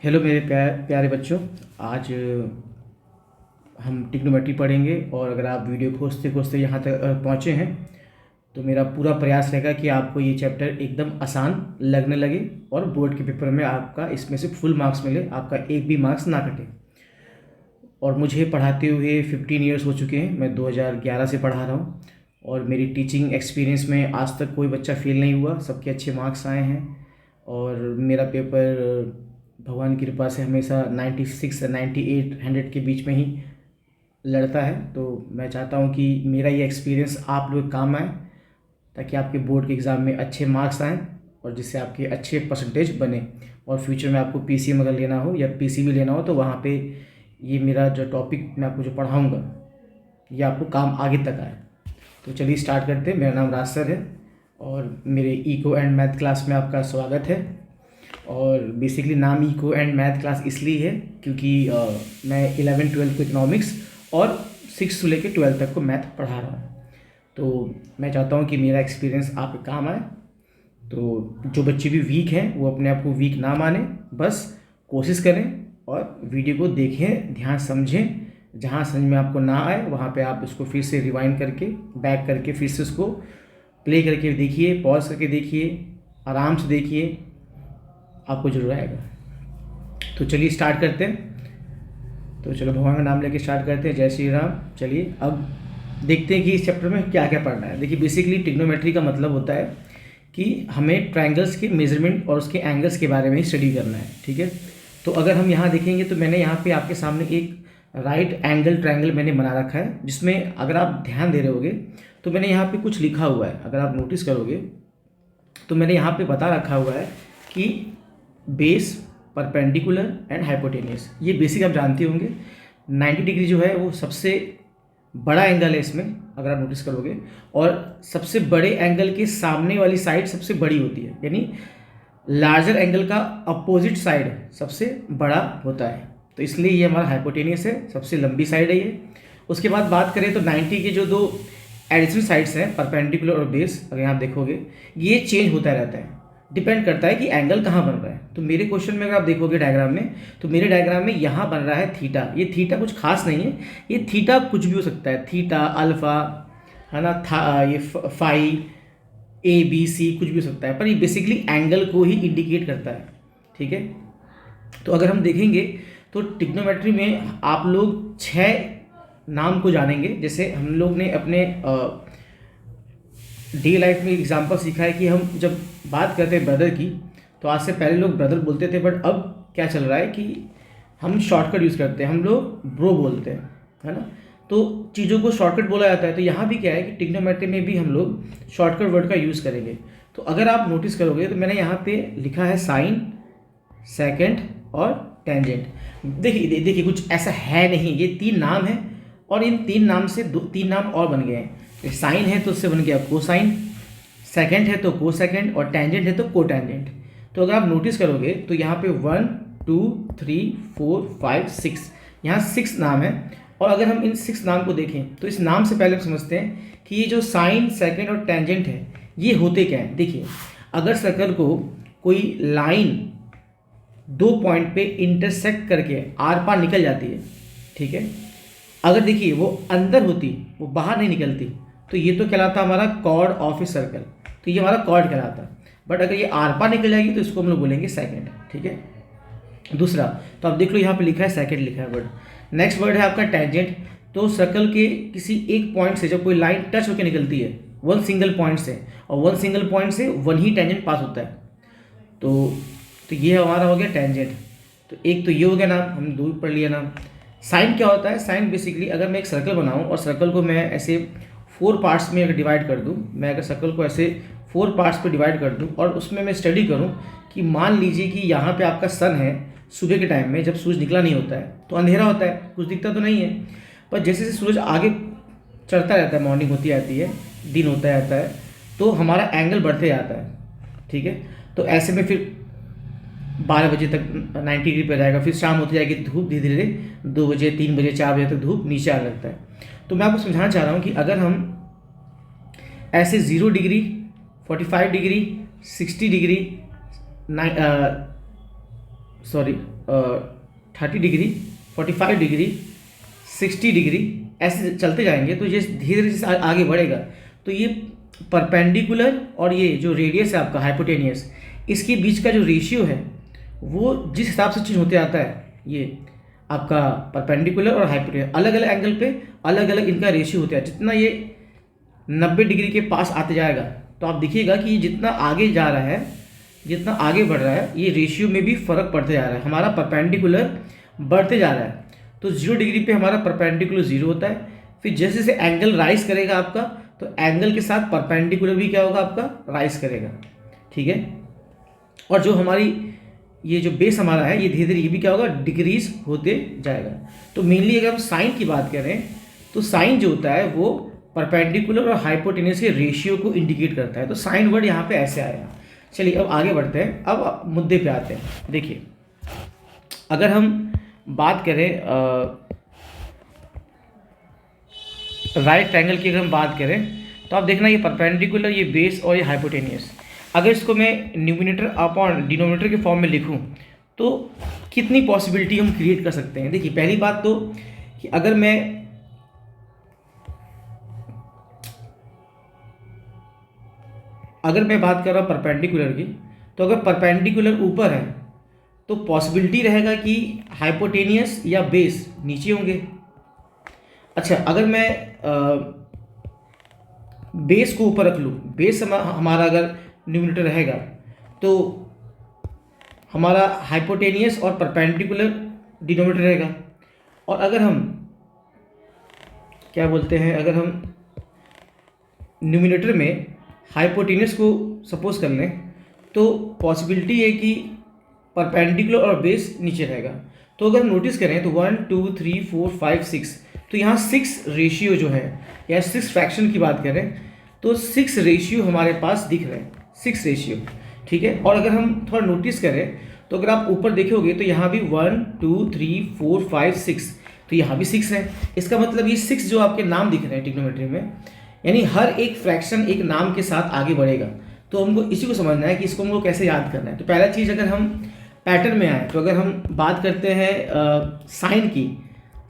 Hello मेरे प्यारे बच्चों। आज हम ट्रिग्नोमेट्री पढ़ेंगे और अगर आप वीडियो खोजते खोजते यहाँ तक पहुँचे हैं तो मेरा पूरा प्रयास रहेगा कि आपको ये चैप्टर एकदम आसान लगने लगे और बोर्ड के पेपर में आपका इसमें से फुल मार्क्स मिले, आपका एक भी मार्क्स ना कटे। और मुझे पढ़ाते हुए 15 ईयर्स हो चुके हैं, मैं 2011 से पढ़ा रहा हूँ और मेरी टीचिंग एक्सपीरियंस में आज तक कोई बच्चा फेल नहीं हुआ, सबके अच्छे मार्क्स आए हैं। और मेरा पेपर भगवान की कृपा से हमेशा 96 से 98 100 के बीच में ही लड़ता है। तो मैं चाहता हूँ कि मेरा ये एक्सपीरियंस आप लोग काम आए ताकि आपके बोर्ड के एग्ज़ाम में अच्छे मार्क्स आएँ और जिससे आपके अच्छे परसेंटेज बने और फ्यूचर में आपको पीसीएम अगर लेना हो या पीसीबी लेना हो तो वहाँ पे ये मेरा जो टॉपिक मैं आपको जो पढ़ाऊँगा ये आपको काम आगे तक आए। तो चलिए स्टार्ट करते हैं। मेरा नाम राज सर है और मेरे इको एंड मैथ क्लास में आपका स्वागत है। और बेसिकली नाम इको एंड मैथ क्लास इसलिए है क्योंकि मैं 11-12 को इकोनॉमिक्स और 6 से लेकर 12 तक को मैथ पढ़ा रहा हूँ। तो मैं चाहता हूँ कि मेरा एक्सपीरियंस आपके काम आए। तो जो बच्चे भी वीक हैं वो अपने आप को वीक ना माने, बस कोशिश करें और वीडियो को देखें, ध्यान समझें। जहाँ समझ में आपको ना आए वहाँ पे आप इसको फिर से रिवाइंड करके बैक करके फिर से उसको प्ले करके देखिए, पॉज करके देखिए, आराम से देखिए, आपको जरूर आएगा। तो चलिए स्टार्ट करते हैं। तो चलो भगवान का नाम लेके स्टार्ट करते हैं। जय श्री राम। चलिए अब देखते हैं कि इस चैप्टर में क्या क्या पढ़ना है। देखिए बेसिकली ट्रिग्नोमेट्री का मतलब होता है कि हमें ट्रायंगल्स के मेजरमेंट और उसके एंगल्स के बारे में ही स्टडी करना है, ठीक है। तो अगर हम यहाँ देखेंगे तो मैंने यहाँ पे आपके सामने एक राइट एंगल ट्रायंगल मैंने बना रखा है, जिसमें अगर आप ध्यान दे रहे होगे तो मैंने यहाँ पे कुछ लिखा हुआ है। अगर आप नोटिस करोगे तो मैंने यहाँ पे बता रखा हुआ है कि बेस, परपेंडिकुलर एंड हाइपोटेनियस। ये बेसिक आप जानते होंगे। 90 डिग्री जो है वो सबसे बड़ा एंगल है इसमें, अगर आप नोटिस करोगे, और सबसे बड़े एंगल के सामने वाली साइड सबसे बड़ी होती है, यानी लार्जर एंगल का अपोजिट साइड सबसे बड़ा होता है। तो इसलिए ये हमारा हाइपोटेनियस है, सबसे लंबी साइड है ये। उसके बाद बात करें तो 90 के जो दो एडिशनल साइड्स हैं, परपेंडिकुलर और बेस, अगर आप देखोगे ये चेंज होता रहता है, डिपेंड करता है कि एंगल कहाँ बन रहा है। तो मेरे क्वेश्चन में अगर आप देखोगे डायग्राम में, तो मेरे डायग्राम में यहाँ बन रहा है थीटा। ये थीटा कुछ खास नहीं है, ये थीटा कुछ भी हो सकता है, थीटा, अल्फा, है ना, ये फाई, ए बी सी कुछ भी हो सकता है, पर ये बेसिकली एंगल को ही इंडिकेट करता है, ठीक है। तो अगर हम देखेंगे तो ट्रिग्नोमेट्री में आप लोग 6 नाम को जानेंगे। जैसे हम लोग ने अपने डे लाइफ में एग्जाम्पल सीखा है कि हम जब बात करते हैं ब्रदर की, तो आज से पहले लोग ब्रदर बोलते थे, बट अब क्या चल रहा है कि हम शॉर्टकट यूज़ करते हैं, हम लोग ब्रो बोलते हैं, है ना। तो चीज़ों को शॉर्टकट बोला जाता है। तो यहाँ भी क्या है कि ट्रिग्नोमेट्री में भी हम लोग शॉर्टकट वर्ड का यूज़ करेंगे। तो अगर आप नोटिस करोगे तो मैंने यहाँ पे लिखा है साइन, सेकेंड और टेंजेंट। देखिए कुछ ऐसा है नहीं, ये 3 नाम है और इन 3 नाम से 3 नाम और बन गए हैं। साइन है तो उससे बन गया कोसाइन, सेकेंड है तो कोसेकेंड और टेंजेंट है तो कोटेंजेंट। तो अगर आप नोटिस करोगे तो यहाँ पे 1 2 3 4 5 6, यहाँ 6 नाम है। और अगर हम इन 6 नाम को देखें तो इस नाम से पहले हम समझते हैं कि ये जो साइन, सेकेंड और टेंजेंट है ये होते क्या हैं। देखिए अगर सर्कल को कोई लाइन 2 पॉइंट पे इंटरसेक्ट करके आर पार निकल जाती है, ठीक है, अगर देखिए वो अंदर होती, वो बाहर नहीं निकलती, तो ये तो कहलाता हमारा कॉर्ड ऑफ ए सर्कल, तो ये हमारा कॉर्ड कहलाता। बट अगर ये आर पार निकल जाएगी तो इसको हम लोग बोलेंगे सेकेंड, ठीक है। दूसरा, तो आप देख लो यहाँ पे लिखा है सेकेंड लिखा है वर्ड। नेक्स्ट वर्ड है आपका टेंजेंट। तो सर्कल के किसी एक पॉइंट से जब कोई लाइन टच होकर निकलती है, वन सिंगल पॉइंट से, और वन सिंगल पॉइंट से वन ही टेंजेंट पास होता है, तो ये हमारा हो गया टेंजेंट। तो एक तो ये हो गया नाम, हम दूर पढ़ लिया नाम। साइन क्या होता है? साइन बेसिकली अगर मैं एक सर्कल बनाऊं और सर्कल को मैं ऐसे 4 पार्ट्स में अगर डिवाइड कर दूं, मैं अगर सर्कल को ऐसे 4 पार्ट्स पे डिवाइड कर दूं और उसमें मैं स्टडी करूं कि मान लीजिए कि यहाँ पे आपका सन है, सुबह के टाइम में जब सूरज निकला नहीं होता है तो अंधेरा होता है, कुछ दिखता तो नहीं है, पर जैसे जैसे सूरज आगे चढ़ता रहता है, मॉर्निंग होती जाती है, दिन होता जाता है, तो हमारा एंगल बढ़ते जाता है, ठीक है। तो ऐसे में फिर 12 बजे तक 90 डिग्री पर जाएगा, फिर शाम होती जाएगी, धूप धीरे धीरे 2 बजे, 3 बजे, 4 बजे तक धूप नीचे आने लगता है। तो मैं आपको समझाना चाह रहा हूँ कि अगर हम ऐसे 0 degree, 45 degree, 60 degree, sorry 30 degree, 45 degree, 60 degree, ऐसे चलते जाएंगे तो ये धीरे धीरे से आगे बढ़ेगा। तो ये परपेंडिकुलर और ये जो रेडियस है आपका हाइपोटेनियस, इसके बीच का जो रेशियो है वो जिस हिसाब से चेंज होते आता है, ये आपका परपेंडिकुलर और हाइपोटेनियस अलग अलग एंगल पे अलग अलग इनका रेशियो होता है। जितना ये 90 डिग्री के पास आते जाएगा तो आप देखिएगा कि जितना आगे जा रहा है, जितना आगे बढ़ रहा है, ये रेशियो में भी फ़र्क पड़ते जा रहा है। हमारा परपेंडिकुलर बढ़ते जा रहा है तो 0 डिग्री पे हमारा परपेंडिकुलर 0 होता है। फिर जैसे जैसे एंगल राइज करेगा आपका, तो एंगल के साथ परपेंडिकुलर भी क्या होगा आपका, राइज करेगा। ठीक है। और जो हमारी ये जो बेस हमारा है, ये धीरे धीरे ये भी क्या होगा, डिक्रीज होते जाएगा। तो मेनली अगर हम साइन की बात करें तो साइन जो होता है वो परपेंडिकुलर और हाइपोटेनियस के रेशियो को इंडिकेट करता है। तो साइन वर्ड यहाँ पे ऐसे आएगा। चलिए अब आगे बढ़ते हैं, अब मुद्दे पे आते हैं। देखिए अगर हम बात करें राइट ट्रायंगल की, अगर हम बात करें तो आप देखना ये परपेंडिकुलर, ये बेस और ये हाइपोटेनियस, अगर इसको मैं न्यूमिनेटर अपॉन डिनोमिनेटर के फॉर्म में लिखूं तो कितनी पॉसिबिलिटी हम क्रिएट कर सकते हैं। देखिए पहली बात तो कि अगर मैं बात कर रहा हूँ परपेंडिकुलर की, तो अगर परपेंडिकुलर ऊपर है तो पॉसिबिलिटी रहेगा कि हाइपोटेनियस या बेस नीचे होंगे। अच्छा, अगर मैं बेस को ऊपर रख लूँ, बेस हमारा अगर न्यूमिनेटर रहेगा तो हमारा हाइपोटेनियस और परपेंडिकुलर डिनोमिनेटर रहेगा। और अगर हम क्या बोलते हैं, अगर हम न्यूमिनेटर में हाइपोटेनियस को सपोज कर लें तो पॉसिबिलिटी है कि परपेंडिकुलर और बेस नीचे रहेगा। तो अगर हम नोटिस करें तो 1 2 3 4 5 6, तो यहाँ 6 रेशियो जो है या 6 फ्रैक्शन की बात करें तो 6 रेशियो हमारे पास दिख रहे हैं, 6 रेशियो। ठीक है। और अगर हम थोड़ा नोटिस करें तो अगर आप ऊपर देखोगे तो यहाँ भी 1 2 3 4 5 6, तो यहाँ भी 6 है। इसका मतलब ये 6 जो आपके नाम दिख रहे हैं ट्रिग्नोमेट्री में, यानी हर एक फ्रैक्शन एक नाम के साथ आगे बढ़ेगा। तो हमको इसी को समझना है कि इसको हमको कैसे याद करना है। तो पहला चीज़, अगर हम पैटर्न में आए तो अगर हम बात करते हैं साइन की,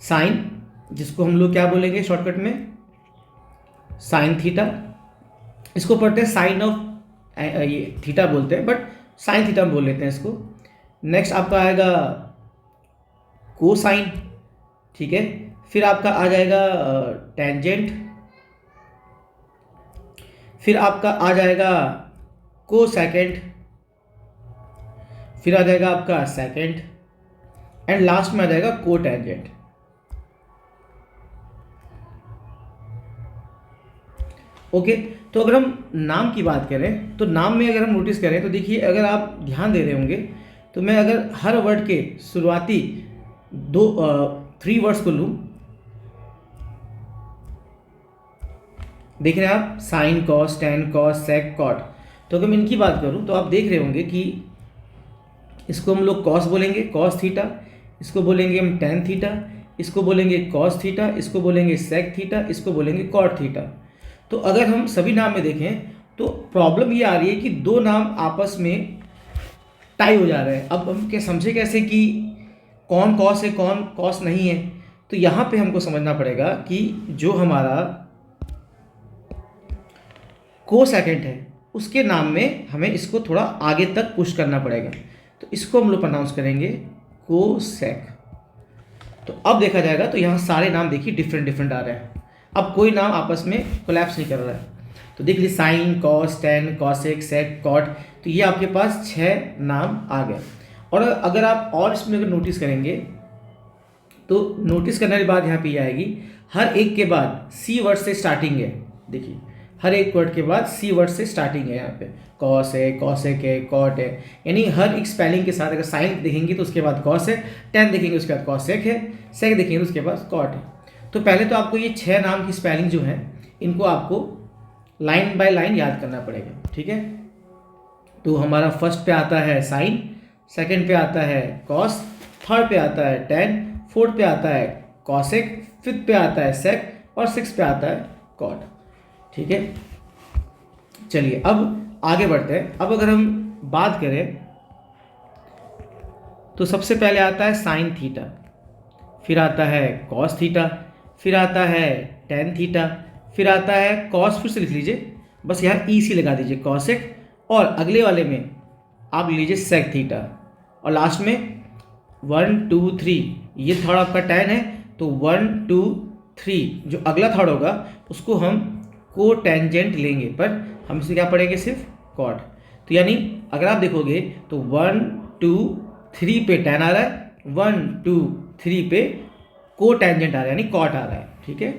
साइन जिसको हम लोग क्या बोलेंगे शॉर्टकट में, साइन थीटा, इसको पढ़ते हैं साइन ऑफ, ये थीटा बोलते हैं बट साइन थीटा बोल लेते हैं इसको। नेक्स्ट आपका आएगा कोसाइन। ठीक है। फिर आपका आ जाएगा टेंजेंट, फिर आपका आ जाएगा कोसेकेंड, फिर आ जाएगा आपका सेकेंड, एंड लास्ट में आ जाएगा कोटेंजेंट। ओके। तो अगर हम नाम की बात करें तो नाम में अगर हम नोटिस करें तो देखिए, अगर आप ध्यान दे रहे होंगे तो मैं अगर हर वर्ड के शुरुआती 3 वर्ड्स को लूँ, देख रहे हैं आप, sine cos tan cos sec cot, तो अगर मैं इनकी बात करूं तो आप देख रहे होंगे कि इसको हम लोग कॉस बोलेंगे, कॉस थीटा, इसको बोलेंगे हम टेन थीटा, इसको बोलेंगे कॉस थीटा, इसको बोलेंगे सेक थीटा, इसको बोलेंगे कॉट थीटा। तो अगर हम सभी नाम में देखें तो प्रॉब्लम ये आ रही है कि 2 नाम आपस में टाई हो जा रहे हैं। अब हम क्या समझे कैसे कि कौन कॉस है कौन कॉस नहीं है। तो यहाँ पे हमको समझना पड़ेगा कि जो हमारा कोसेकेंड है उसके नाम में हमें इसको थोड़ा आगे तक पुश करना पड़ेगा। तो इसको हम लोग प्रोनाउंस करेंगे कोसेक। तो अब देखा जाएगा तो यहाँ सारे नाम देखिए डिफरेंट डिफरेंट आ रहे हैं। अब कोई नाम आपस में कोलैप्स नहीं कर रहा है। तो देख लीजिए sine cos tan cosec sec cot, तो ये आपके पास 6 नाम आ गए। और अगर आप और इसमें अगर नोटिस करेंगे तो नोटिस करने के बाद यहाँ पे आएगी, हर एक के बाद सी वर्ड से स्टार्टिंग है। देखिए हर एक वर्ड के बाद सी वर्ड से स्टार्टिंग है। यहाँ पे कॉस है, कॉसेक है, कॉट है, यानी हर एक स्पेलिंग के साथ अगर साइन देखेंगे तो उसके बाद कॉस है, टेन देखेंगे उसके बाद कॉसेक है, सेक देखेंगे तो उसके बाद कॉट है। तो पहले तो आपको ये 6 नाम की स्पेलिंग जो है इनको आपको लाइन बाय लाइन याद करना पड़ेगा। ठीक है। तो हमारा फर्स्ट पे आता है साइन, सेकंड पे आता है कॉस, थर्ड पे आता है टेन, फोर्थ पे आता है कॉसेक, फिफ्थ पे आता है सेक और सिक्स पे आता है कॉट। ठीक है। चलिए अब आगे बढ़ते हैं। अब अगर हम बात करें तो सबसे पहले आता है साइन थीटा, फिर आता है कॉस थीटा, फिर आता है टेन थीटा, फिर आता है कॉस, फिर से लिख लीजिए, बस यहाँ ई सी लगा दीजिए कॉसेक, और अगले वाले में आप लीजिए सेक थीटा, और लास्ट में 1 2 3, ये थर्ड आपका टेन है, तो 1 2 3 जो अगला थर्ड होगा उसको हम को टेंजेंट लेंगे, पर हम इसे क्या पढ़ेंगे, सिर्फ कॉट। तो यानी अगर आप देखोगे तो 1 2 3 पे टेन आ रहा है, 1 2 3 पे को टेंजेंट आ रहा है, यानी कॉट आ रहा है, ठीक है।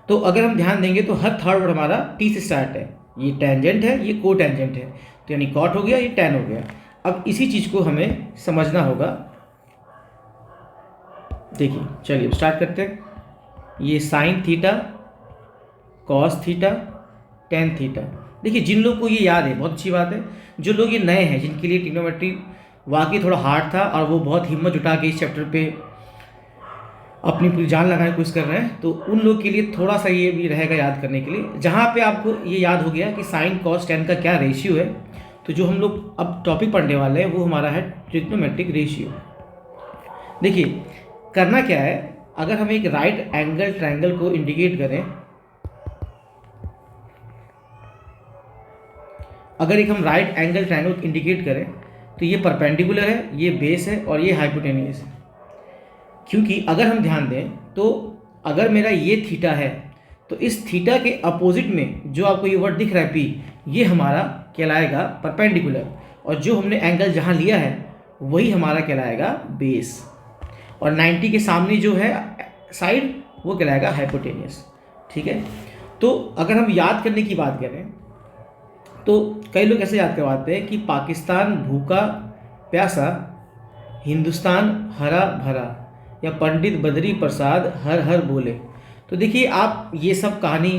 तो अगर हम ध्यान देंगे तो हर थर्ड वर्ड हमारा टी से स्टार्ट है, ये टेंजेंट है, ये को टेंजेंट है, तो यानी कॉट हो गया, ये टेन हो गया। अब इसी चीज़ को हमें समझना होगा। देखिए चलिए स्टार्ट करते हैं। ये sine theta, cos theta, tan theta. देखिए जिन लोग को ये याद है बहुत अच्छी बात है, जो लोग ये नए हैं जिनके लिए ट्रिग्नोमेट्री वाकई थोड़ा हार्ड था और वो बहुत हिम्मत जुटा के इस चैप्टर पे अपनी पूरी जान लगाने की कोशिश कर रहे हैं, तो उन लोग के लिए थोड़ा सा ये भी रहेगा याद करने के लिए। जहाँ पे आपको ये याद हो गया कि साइन कॉस टेन का क्या रेशियो है, तो जो हम लोग अब टॉपिक पढ़ने वाले हैं वो हमारा है ट्रिग्नोमेट्रिक रेशियो। देखिए करना क्या है, अगर हम एक राइट एंगल ट्रायंगल को इंडिकेट करें, अगर एक हम राइट एंगल ट्रायंगल इंडिकेट करें तो ये परपेंडिकुलर है, ये बेस है और ये हाइपोटेनियस है। क्योंकि अगर हम ध्यान दें तो अगर मेरा ये थीटा है तो इस थीटा के अपोजिट में जो आपको ये वर्ड दिख रहा है पी, ये हमारा कहलाएगा परपेंडिकुलर, और जो हमने एंगल जहाँ लिया है वही हमारा कहलाएगा बेस, और 90 के सामने जो है साइड वो कहलाएगा हाइपोटेनियस, ठीक है। तो अगर हम याद करने की बात करें तो कई लोग ऐसे याद करवाते हैं कि पाकिस्तान भूखा प्यासा, हिंदुस्तान हरा भरा, या पंडित बद्री प्रसाद हर हर बोले। तो देखिए आप ये सब कहानी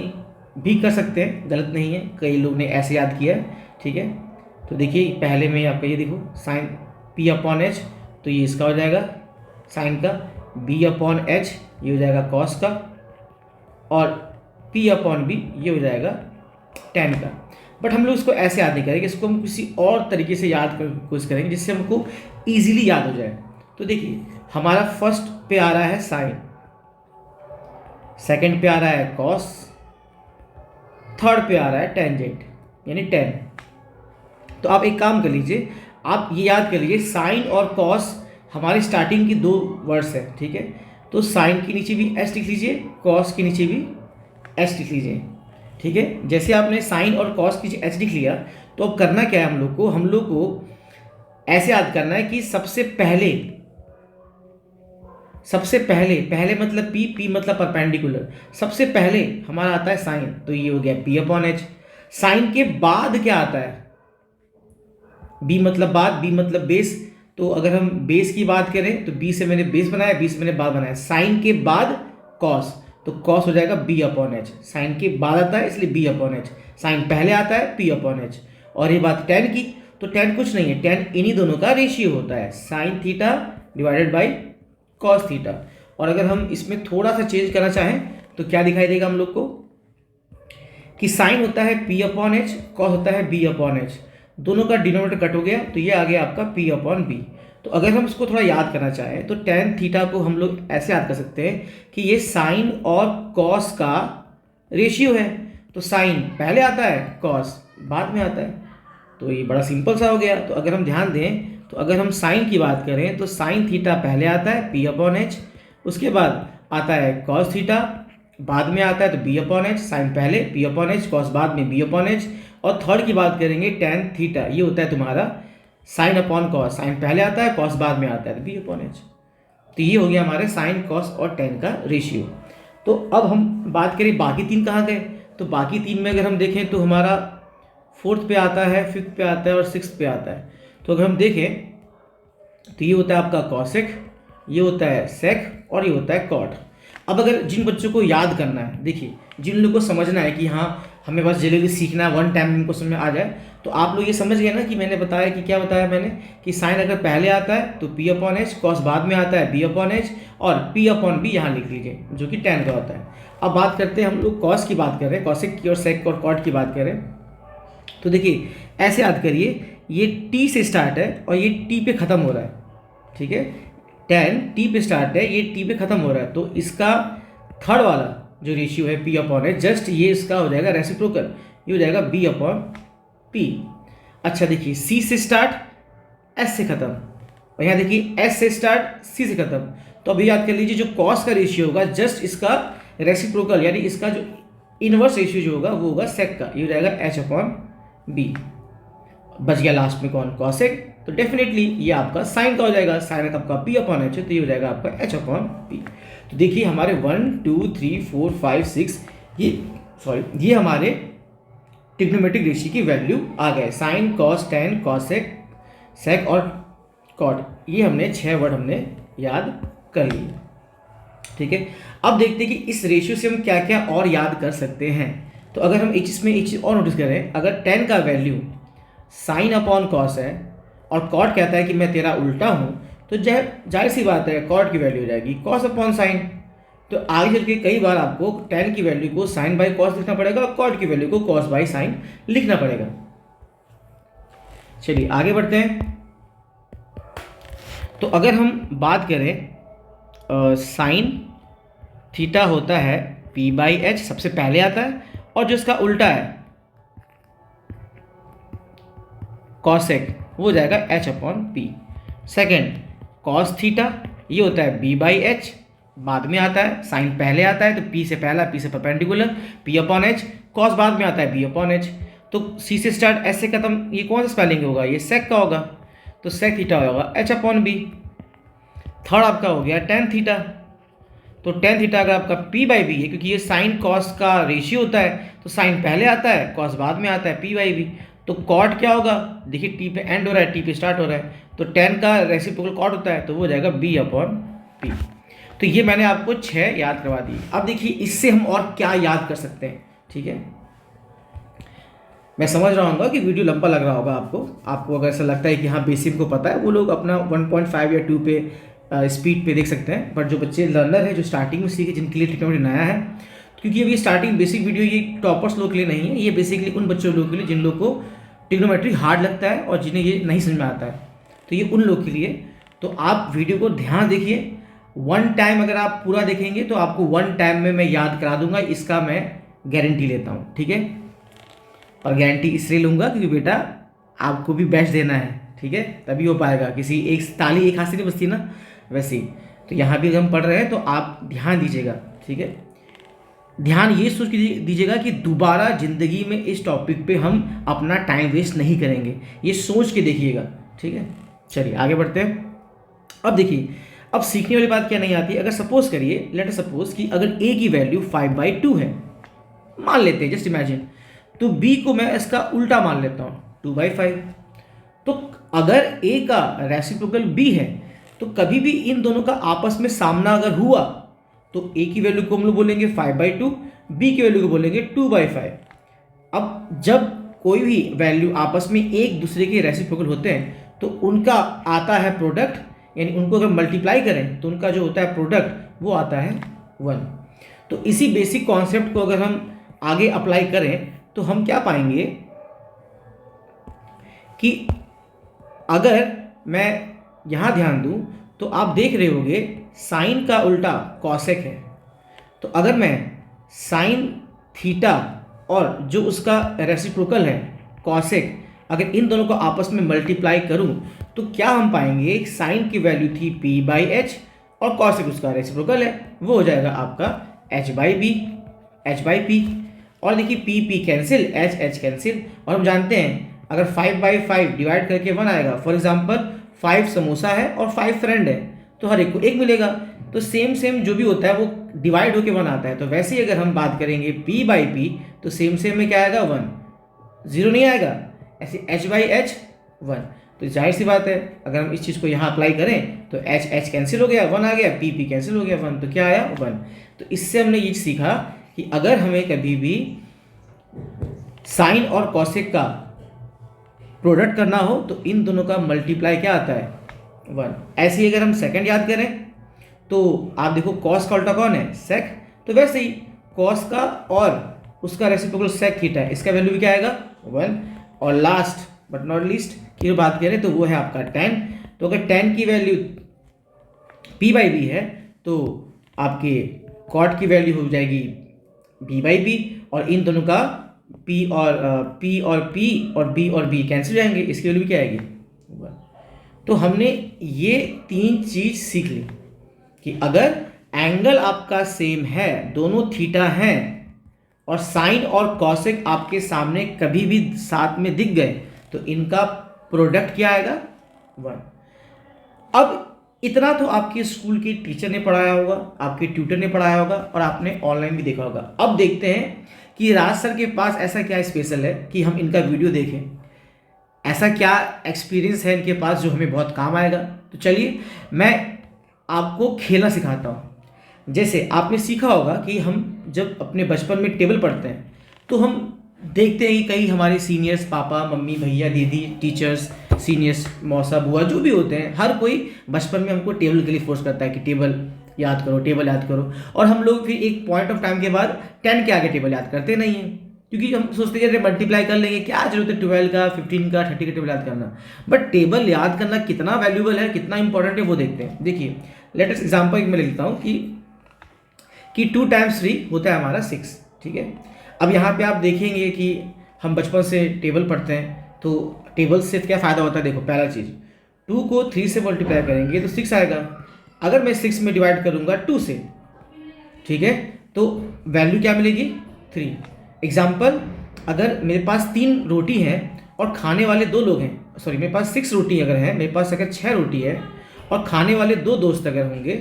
भी कर सकते हैं, गलत नहीं है, कई लोग ने ऐसे याद किया है, ठीक है। तो देखिए पहले में आपका ये देखो साइन पी अपॉन एच, तो ये इसका हो जाएगा साइन का, बी अपॉन एच ये हो जाएगा कॉस का, और पी अपॉन बी ये हो जाएगा टेन का। बट हम लोग इसको ऐसे याद नहीं करेंगे, इसको हम किसी और तरीके से याद करने की कोशिश करेंगे जिससे हमको ईजिली याद हो जाए। तो देखिए हमारा फर्स्ट पे आ रहा है साइन, सेकंड पे आ रहा है कॉस, थर्ड पे आ रहा है टेंजेंट यानी टेन। तो आप एक काम कर लीजिए, आप ये याद कर लीजिए साइन और कॉस हमारी स्टार्टिंग की दो वर्ड्स है, ठीक है। तो साइन के नीचे भी एस लिख लीजिए, कॉस के नीचे भी एस लिख लीजिए, ठीक है। जैसे आपने साइन और कॉस के नीचे एच लिख लिया, तो अब करना क्या है हम लोग को ऐसे याद करना है कि सबसे पहले मतलब पी, पी मतलब परपेंडिकुलर, सबसे पहले हमारा आता है साइन, तो ये हो गया पी अपॉन एच। साइन के बाद क्या आता है, बी मतलब बाद, बी मतलब बेस। तो अगर हम बेस की बात करें तो बी से मैंने बेस बनाया, बी से मैंने बाद बनाया। साइन के बाद कॉस, तो कॉस हो जाएगा बी अपॉन एच। साइन के बाद आता है इसलिए बी अपॉन एच, साइन पहले आता है पी अपॉन एच। और ये बात टेन की, तो टेन कुछ नहीं है, टेन इन्हीं दोनों का रेशियो होता है, sine theta divided by cos theta. और अगर हम इसमें थोड़ा सा चेंज करना चाहें तो क्या दिखाई देगा हम लोग को कि साइन होता है पी अपॉन एच, कॉस होता है बी अपॉन एच, दोनों का डिनोमिनेटर कट हो गया, तो ये आ गया आपका पी अपॉन बी। तो अगर हम इसको थोड़ा याद करना चाहें तो टेन थीटा को हम लोग ऐसे याद कर सकते हैं कि ये साइन और कॉस का रेशियो है। तो साइन पहले आता है, कॉस बाद में आता है, तो ये बड़ा सिंपल सा हो गया। तो अगर हम ध्यान दें तो अगर हम साइन की बात करें तो साइन थीटा पहले आता है पी अपॉन एच, उसके बाद आता है कॉस थीटा, बाद में आता है तो बी अपॉन एच, साइन पहले पी अपॉन एच, कॉस बाद में बी अपॉन एच। और थर्ड की बात करेंगे टेन थीटा, ये होता है तुम्हारा साइन अपॉन कॉस, साइन पहले आता है कॉस बाद में आता है तो बी अपॉन एच। तो ये हो गया हमारे साइन कॉस और टेन का रेशियो। तो अब हम बात करें बाकी तीन कहाँ गए, तो बाकी तीन में अगर हम देखें तो हमारा फोर्थ पे आता है, फिफ्थ पे आता है और सिक्स पे आता है। तो अगर हम देखें तो ये होता है आपका कॉसेक, ये होता है सेक और ये होता है कॉट। अब अगर जिन बच्चों को याद करना है, देखिए जिन लोगों को समझना है कि हाँ हमें बस जल्दी सीखना है, वन टाइम इनको समझ में आ जाए, तो आप लोग ये समझ गए ना कि मैंने बताया कि क्या बताया मैंने कि साइन अगर पहले आता है तो पी अपॉन एच, कॉस बाद में आता है बी अपॉन एच, और पी अपॉन बी यहाँ लिख लीजिए जो कि टेन का होता है। अब बात करते हैं हम लोग कॉस की बात कर रहे हैं, कॉसेक की और सेक और कॉट की बात करें। तो देखिए ऐसे याद करिए ये टी से स्टार्ट है और ये टी पे ख़त्म हो रहा है, ठीक है। tan टी पे स्टार्ट है, ये टी पे ख़त्म हो रहा है, तो इसका थर्ड वाला जो रेशियो है पी अपॉन है, जस्ट ये इसका हो जाएगा रेसिप्रोकल, ये हो जाएगा बी अपॉन पी। अच्छा देखिए, सी से स्टार्ट एस से ख़त्म, और यहाँ देखिए एस से स्टार्ट सी से ख़त्म, तो अभी याद कर लीजिए जो कॉस का रेशियो होगा जस्ट इसका रेसिप्रोकल, यानी इसका जो इनवर्स रेशियो जो होगा वो होगा सेक का, ये हो जाएगा एच अपॉन बी। बच गया लास्ट में कौन, कॉसेक, तो डेफिनेटली ये आपका साइन का हो जाएगा, साइन आपका पी अपॉन एच है, तो ये हो जाएगा आपका एच अपॉन पी। तो देखिए हमारे 1 2 3 4 5 6 ये हमारे ट्रिग्नोमेट्रिक रेशियो की वैल्यू आ गए, sine cos tan cosec sec और कॉट, ये हमने 6 वर्ड हमने याद कर लिए, ठीक है। अब देखते हैं कि इस रेशियो से हम क्या क्या और याद कर सकते हैं। तो अगर हम एक चीज़ और नोटिस करें, अगर टेन का वैल्यू साइन अपॉन कॉस है और कॉट कहता है कि मैं तेरा उल्टा हूँ, तो जाहिर सी बात है कॉट की वैल्यू हो जाएगी कॉस अपॉन साइन। तो आगे चल के कई बार आपको टेन की वैल्यू को साइन बाई कॉस लिखना पड़ेगा और कॉट की वैल्यू को कॉस बाई साइन लिखना पड़ेगा। चलिए आगे बढ़ते हैं। तो अगर हम बात करें साइन थीटा होता है पी बाई एच, सबसे पहले आता है, और जो इसका उल्टा है कॉसेक वो हो जाएगा H upon P. Second cos theta ये होता है बी बाई एच, बाद में आता है, साइन पहले आता है तो पी से पहला, पी से perpendicular, P upon H, cos बाद में आता है बी अपॉन एच। तो सी से स्टार्ट एस से खत्म, ये कौन सा स्पेलिंग होगा, ये सेक का होगा, तो सेक थीटा होगा एच अपॉन बी। थर्ड आपका हो गया टेन थीटा, तो टेन थीटा अगर आपका पी बाई बी है, क्योंकि ये साइन कॉस का रेशियो होता है, तो साइन पहले आता है कॉस बाद में आता है पी बाई बी। तो कॉट क्या होगा, देखिए टी पे एंड हो रहा है, टी पे स्टार्ट हो रहा है, तो टेन का रेसिप्रोकल कॉट होता है, तो वो हो जाएगा बी अपॉन पी। तो ये मैंने आपको 6 याद करवा दी। अब देखिए इससे हम और क्या याद कर सकते हैं, ठीक है। मैं समझ रहा हूँ कि वीडियो लंबा लग रहा होगा आपको अगर ऐसा लगता है कि हाँ बेसिक को पता है, वो लोग अपना 1.5 या 2 पे स्पीड पे देख सकते हैं। बट जो बच्चे लर्नर है, जो स्टार्टिंग में सीखे, जिनके लिए ट्रिग्नोमेट्री नया है, क्योंकि अभी स्टार्टिंग बेसिक वीडियो ये टॉपर्स लोग के लिए नहीं है, ये बेसिकली उन बच्चों लोगों के लिए जिन लोग को ट्रिग्नोमेट्री हार्ड लगता है और जिन्हें ये नहीं समझ में आता है, तो ये उन लोग के लिए। तो आप वीडियो को ध्यान देखिए, 1 टाइम अगर आप पूरा देखेंगे तो आपको 1 टाइम में मैं याद करा दूंगा, इसका मैं गारंटी लेता हूँ, ठीक है। और गारंटी इसलिए लूँगा क्योंकि बेटा आपको भी बेस्ट देना है, ठीक है, तभी हो पाएगा। किसी एक ताली एक हाथ से नहीं बजती ना, वैसे ही। तो यहाँ भी हम पढ़ रहे हैं तो आप ध्यान दीजिएगा, ठीक है। ध्यान ये सोच के दीजिएगा कि दोबारा ज़िंदगी में इस टॉपिक पे हम अपना टाइम वेस्ट नहीं करेंगे, ये सोच के देखिएगा, ठीक है। चलिए आगे बढ़ते हैं। अब देखिए, अब सीखने वाली बात क्या नहीं आती, अगर सपोज करिए, लेट सपोज कि अगर a की वैल्यू 5/2 है, मान लेते हैं, जस्ट इमेजिन, तो b को मैं इसका उल्टा मान लेता हूँ 2/5। तो अगर a का रेसिप्रोकल b है, तो कभी भी इन दोनों का आपस में सामना अगर हुआ तो a की वैल्यू को हम लोग बोलेंगे 5/2, b की वैल्यू को बोलेंगे 2/5। अब जब कोई भी वैल्यू आपस में एक दूसरे के रेसिप्रोकल होते हैं तो उनका आता है प्रोडक्ट, यानी उनको अगर मल्टीप्लाई करें तो उनका जो होता है प्रोडक्ट वो आता है 1। तो इसी बेसिक कॉन्सेप्ट को अगर हम आगे अप्लाई करें तो हम क्या पाएंगे कि अगर मैं यहाँ ध्यान दूँ तो आप देख रहे होंगे साइन का उल्टा कॉसेक है। तो अगर मैं साइन थीटा और जो उसका रेसिप्रोकल है कॉसेक, अगर इन दोनों को आपस में मल्टीप्लाई करूं तो क्या हम पाएंगे, साइन की वैल्यू थी p/h और कॉसेक उसका रेसिप्रोकल है, वो हो जाएगा आपका h/p। और देखिए p कैंसिल, h कैंसिल, और हम जानते हैं अगर 5/5 डिवाइड करके 1 आएगा, फॉर एग्जांपल 5 समोसा है और 5 फ्रेंड है, तो हर एक को 1 मिलेगा। तो सेम जो भी होता है वो डिवाइड होके 1 आता है। तो वैसे ही अगर हम बात करेंगे p/p तो सेम में क्या आएगा 1, 0 नहीं आएगा, ऐसे h/h 1। तो जाहिर सी बात है अगर हम इस चीज़ को यहाँ अप्लाई करें तो h कैंसिल हो गया, 1 आ गया, p कैंसिल हो गया 1, तो क्या आया 1। तो इससे हमने ये सीखा कि अगर हमें कभी भी साइन और कॉसेक का प्रोडक्ट करना हो तो इन दोनों का मल्टीप्लाई क्या आता है 1। ऐसे ही अगर हम सेकंड याद करें तो आप देखो कॉस का उल्टा कौन है, सेक, तो वैसे ही कॉस का और उसका रेसिप्रोकल सेक थीटा है, इसका वैल्यू भी क्या आएगा 1। और लास्ट बट नॉट लीस्ट की बात करें तो वो है आपका 10। तो अगर 10 की वैल्यू p/b है तो आपके कॉट की वैल्यू हो जाएगी b/b, और इन दोनों का p और p और b और b कैंसिल हो जाएंगे, इसकी वैल्यू क्या आएगी 1। तो हमने ये 3 चीज सीख ली कि अगर एंगल आपका सेम है, दोनों थीटा हैं, और साइन और कॉसेक आपके सामने कभी भी साथ में दिख गए तो इनका प्रोडक्ट क्या आएगा 1। अब इतना तो आपके स्कूल के टीचर ने पढ़ाया होगा, आपके ट्यूटर ने पढ़ाया होगा, और आपने ऑनलाइन भी देखा होगा। अब देखते हैं कि राज सर के पास ऐसा क्या स्पेशल है कि हम इनका वीडियो देखें, ऐसा क्या एक्सपीरियंस है इनके पास जो हमें बहुत काम आएगा। तो चलिए मैं आपको खेलना सिखाता हूँ। जैसे आपने सीखा होगा कि हम जब अपने बचपन में टेबल पढ़ते हैं तो हम देखते हैं कि कई हमारे सीनियर्स, पापा मम्मी भैया दीदी टीचर्स, सीनियर्स मौसा बुआ जो भी होते हैं, हर कोई बचपन में हमको टेबल के लिए फोर्स करता है कि टेबल याद करो, टेबल याद करो। और हम लोग फिर एक पॉइंट ऑफ टाइम के बाद 10 के आगे टेबल याद करते नहीं हैं, क्योंकि हम सोचते हैं कि मल्टीप्लाई कर लेंगे, क्या जरूरत है 12 का, 15 का, 30 का टेबल याद करना। बट टेबल याद करना कितना वैल्यूबल है, कितना इंपॉर्टेंट है, वो देखते हैं। देखिए लेट अस एग्जांपल मैं लिखता हूँ कि 2 × 3 होता है हमारा 6, ठीक है। अब यहाँ पे आप देखेंगे कि हम बचपन से टेबल पढ़ते हैं, तो टेबल से क्या फ़ायदा होता है। देखो पहला चीज़, 2 को 3 से मल्टीप्लाई करेंगे तो 6 आएगा। अगर मैं 6 में डिवाइड करूँगा 2 से, ठीक है, तो वैल्यू क्या मिलेगी 3। एग्जाम्पल, अगर मेरे पास 3 रोटी है और खाने वाले 2 लोग हैं, सॉरी मेरे पास 6 रोटी अगर है, मेरे पास अगर 6 रोटी है और खाने वाले 2 दोस्त अगर होंगे,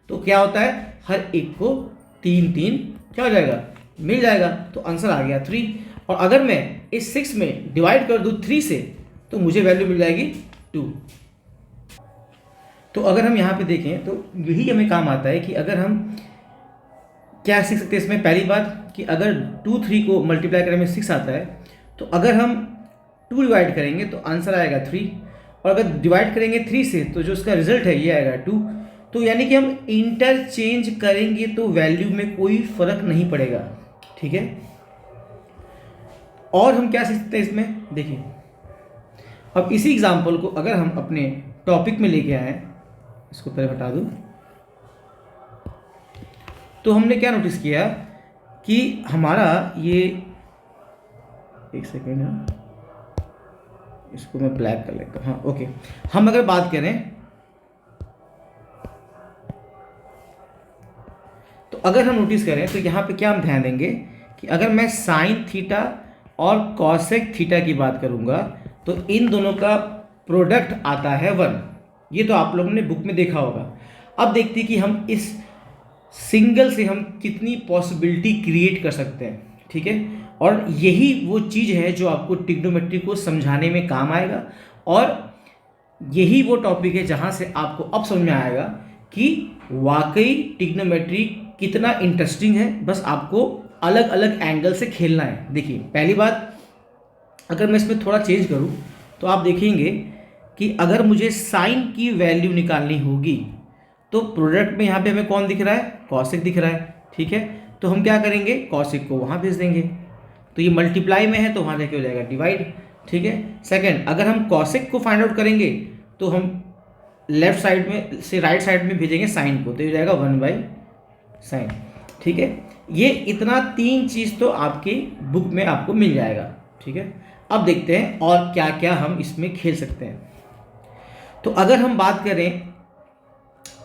तो क्या होता है हर एक को 3 क्या हो जाएगा मिल जाएगा। तो आंसर आ गया 3। और अगर मैं इस 6 में डिवाइड कर दूं 3 से तो मुझे वैल्यू मिल जाएगी 2। तो अगर हम यहाँ पे देखें तो यही हमें काम आता है कि अगर हम क्या सीख सकते हैं इसमें। पहली बात कि अगर 2 3 को मल्टीप्लाई करने में 6 आता है, तो अगर हम 2 डिवाइड करेंगे तो आंसर आएगा 3, और अगर डिवाइड करेंगे 3 से तो जो उसका रिजल्ट है ये आएगा 2। तो यानी कि हम इंटरचेंज करेंगे तो वैल्यू में कोई फर्क नहीं पड़ेगा, ठीक है। और हम क्या सीख सकते हैं इसमें, देखिए अब इसी एग्जांपल को अगर हम अपने टॉपिक में लेके आए, इसको पहले हटा दूं, तो हमने क्या नोटिस किया कि हमारा ये, एक सेकेंड है, इसको मैं ब्लैक कर लेता हूँ, हाँ ओके। हम अगर बात करें तो अगर हम नोटिस करें तो यहाँ पे क्या हम ध्यान देंगे कि अगर मैं साइन थीटा और कॉसेक थीटा की बात करूँगा तो इन दोनों का प्रोडक्ट आता है 1। ये तो आप लोगों ने बुक में देखा होगा। अब देखते हैं कि हम इस सिंगल से हम कितनी पॉसिबिलिटी क्रिएट कर सकते हैं, ठीक है। और यही वो चीज़ है जो आपको ट्रिग्नोमेट्री को समझाने में काम आएगा, और यही वो टॉपिक है जहाँ से आपको अब समझ में आएगा कि वाकई ट्रिग्नोमेट्री कितना इंटरेस्टिंग है। बस आपको अलग अलग एंगल से खेलना है। देखिए पहली बात, अगर मैं इसमें थोड़ा चेंज करूं तो आप देखेंगे कि अगर मुझे साइन की वैल्यू निकालनी होगी तो प्रोडक्ट में यहाँ पे हमें कौन दिख रहा है, कॉसेक दिख रहा है, ठीक है। तो हम क्या करेंगे, कॉसेक को वहाँ भेज देंगे, तो ये मल्टीप्लाई में है तो वहाँ जाके हो जाएगा डिवाइड, ठीक है। सेकंड, अगर हम कॉसेक को फाइंड आउट करेंगे तो हम लेफ्ट साइड में से राइट साइड में भेजेंगे साइन को, तो ये जाएगा 1/sin, ठीक है। ये इतना 3 चीज़ तो आपकी बुक में आपको मिल जाएगा, ठीक है। अब देखते हैं और क्या क्या हम इसमें खेल सकते हैं। तो अगर हम बात करें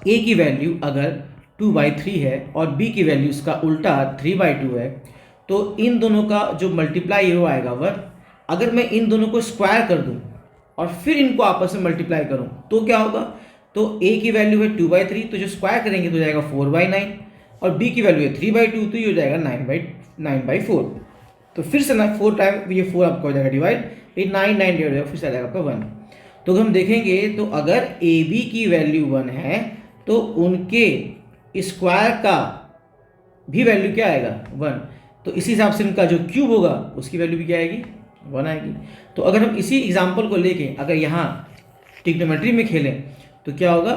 a की वैल्यू अगर 2/3 है और b की वैल्यू इसका उल्टा 3/2 है, तो इन दोनों का जो मल्टीप्लाई वो आएगा 1। अगर मैं इन दोनों को स्क्वायर कर दूं और फिर इनको आपस में मल्टीप्लाई करूं तो क्या होगा, तो a की वैल्यू है 2/3, तो जो स्क्वायर करेंगे तो जाएगा 4/9, और b की वैल्यू है 3/2, तो ये हो जाएगा 9/4। तो फिर से ना 4 टाइम ये 4 आपका हो जाएगा डिवाइड, ये 9 9 डिवाइड हो जाएगा, फिर से आ जाएगा आपका 1। तो हम देखेंगे तो अगर ए बी की वैल्यू 1 है तो उनके स्क्वायर का भी वैल्यू क्या आएगा 1। तो इसी हिसाब से उनका जो क्यूब होगा उसकी वैल्यू भी क्या आएगी 1 आएगी। तो अगर हम इसी एग्जांपल को लेके अगर यहाँ ट्रिग्नोमेट्री में खेलें तो क्या होगा,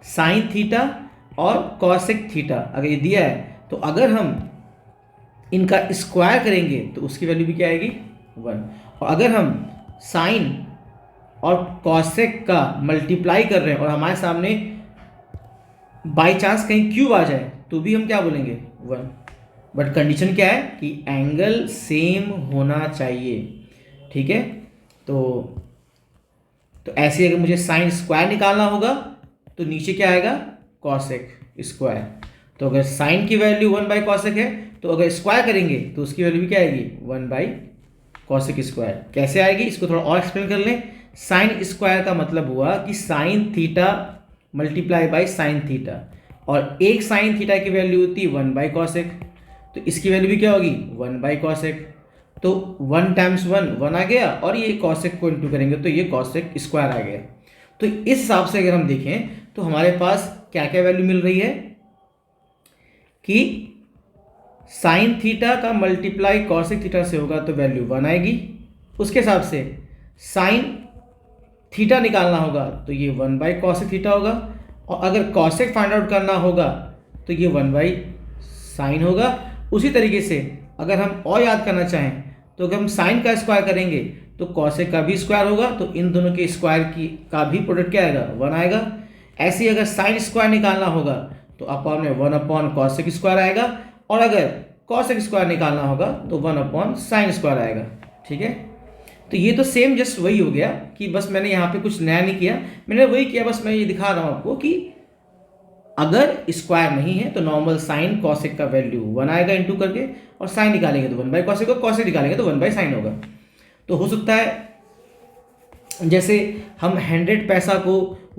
साइन थीटा और कॉसेक थीटा अगर ये दिया है तो अगर हम इनका स्क्वायर करेंगे तो उसकी वैल्यू भी क्या आएगी 1। और अगर हम साइन और कॉसेक का मल्टीप्लाई कर रहे हैं और हमारे सामने बाई चांस कहीं क्यूब आ जाए तो भी हम क्या बोलेंगे 1। बट कंडीशन क्या है कि एंगल सेम होना चाहिए, ठीक है। तो ऐसे अगर मुझे साइन स्क्वायर निकालना होगा तो नीचे क्या आएगा कॉसेक स्क्वायर। तो अगर साइन की वैल्यू 1/कॉसेक है तो अगर स्क्वायर करेंगे तो उसकी वैल्यू भी क्या आएगी 1/कॉसेक स्क्वायर। कैसे आएगी इसको थोड़ा और एक्सप्लेन कर लें। साइन स्क्वायर का मतलब हुआ कि sine theta multiply by sine theta, और एक साइन थीटा की वैल्यू होती है 1/कॉसेक, तो इसकी वैल्यू भी क्या होगी 1/कॉसेक। तो 1 टाइम्स 1 आ गया और ये कॉसेक को इंटू करेंगे तो ये कॉसेक स्क्वायर आ गया। तो इस हिसाब से अगर हम देखें तो हमारे पास क्या क्या वैल्यू मिल रही है कि साइन थीटा का मल्टीप्लाई कॉसेक थीटा से होगा तो वैल्यू 1 आएगी। उसके हिसाब से साइन थीटा निकालना होगा तो ये 1/कॉसेक थीटा होगा, और अगर कॉसेक फाइंड आउट करना होगा तो ये 1/साइन होगा। उसी तरीके से अगर हम और याद करना चाहें तो अगर हम साइन का स्क्वायर करेंगे तो कॉसेक का भी स्क्वायर होगा, तो इन दोनों के स्क्वायर की का भी प्रोडक्ट क्या आएगा 1 आएगा। ऐसे ही अगर साइन स्क्वायर निकालना होगा तो अपॉन में 1/कॉसेक स्क्वायर आएगा, और अगर कॉसेक स्क्वायर निकालना होगा तो 1/साइन स्क्वायर आएगा, ठीक है। तो ये तो सेम जस्ट वही हो गया कि बस मैंने यहाँ पे कुछ नया नहीं किया, मैंने वही किया, बस मैं ये दिखा रहा हूँ आपको कि अगर स्क्वायर नहीं है तो नॉर्मल साइन कॉसेक का वैल्यू 1 आएगा इंटू करके, और साइन निकालेंगे तो 1/कॉसेक और कॉसेक निकालेंगे तो 1/साइन होगा। तो हो सकता है जैसे हम 100 पैसा को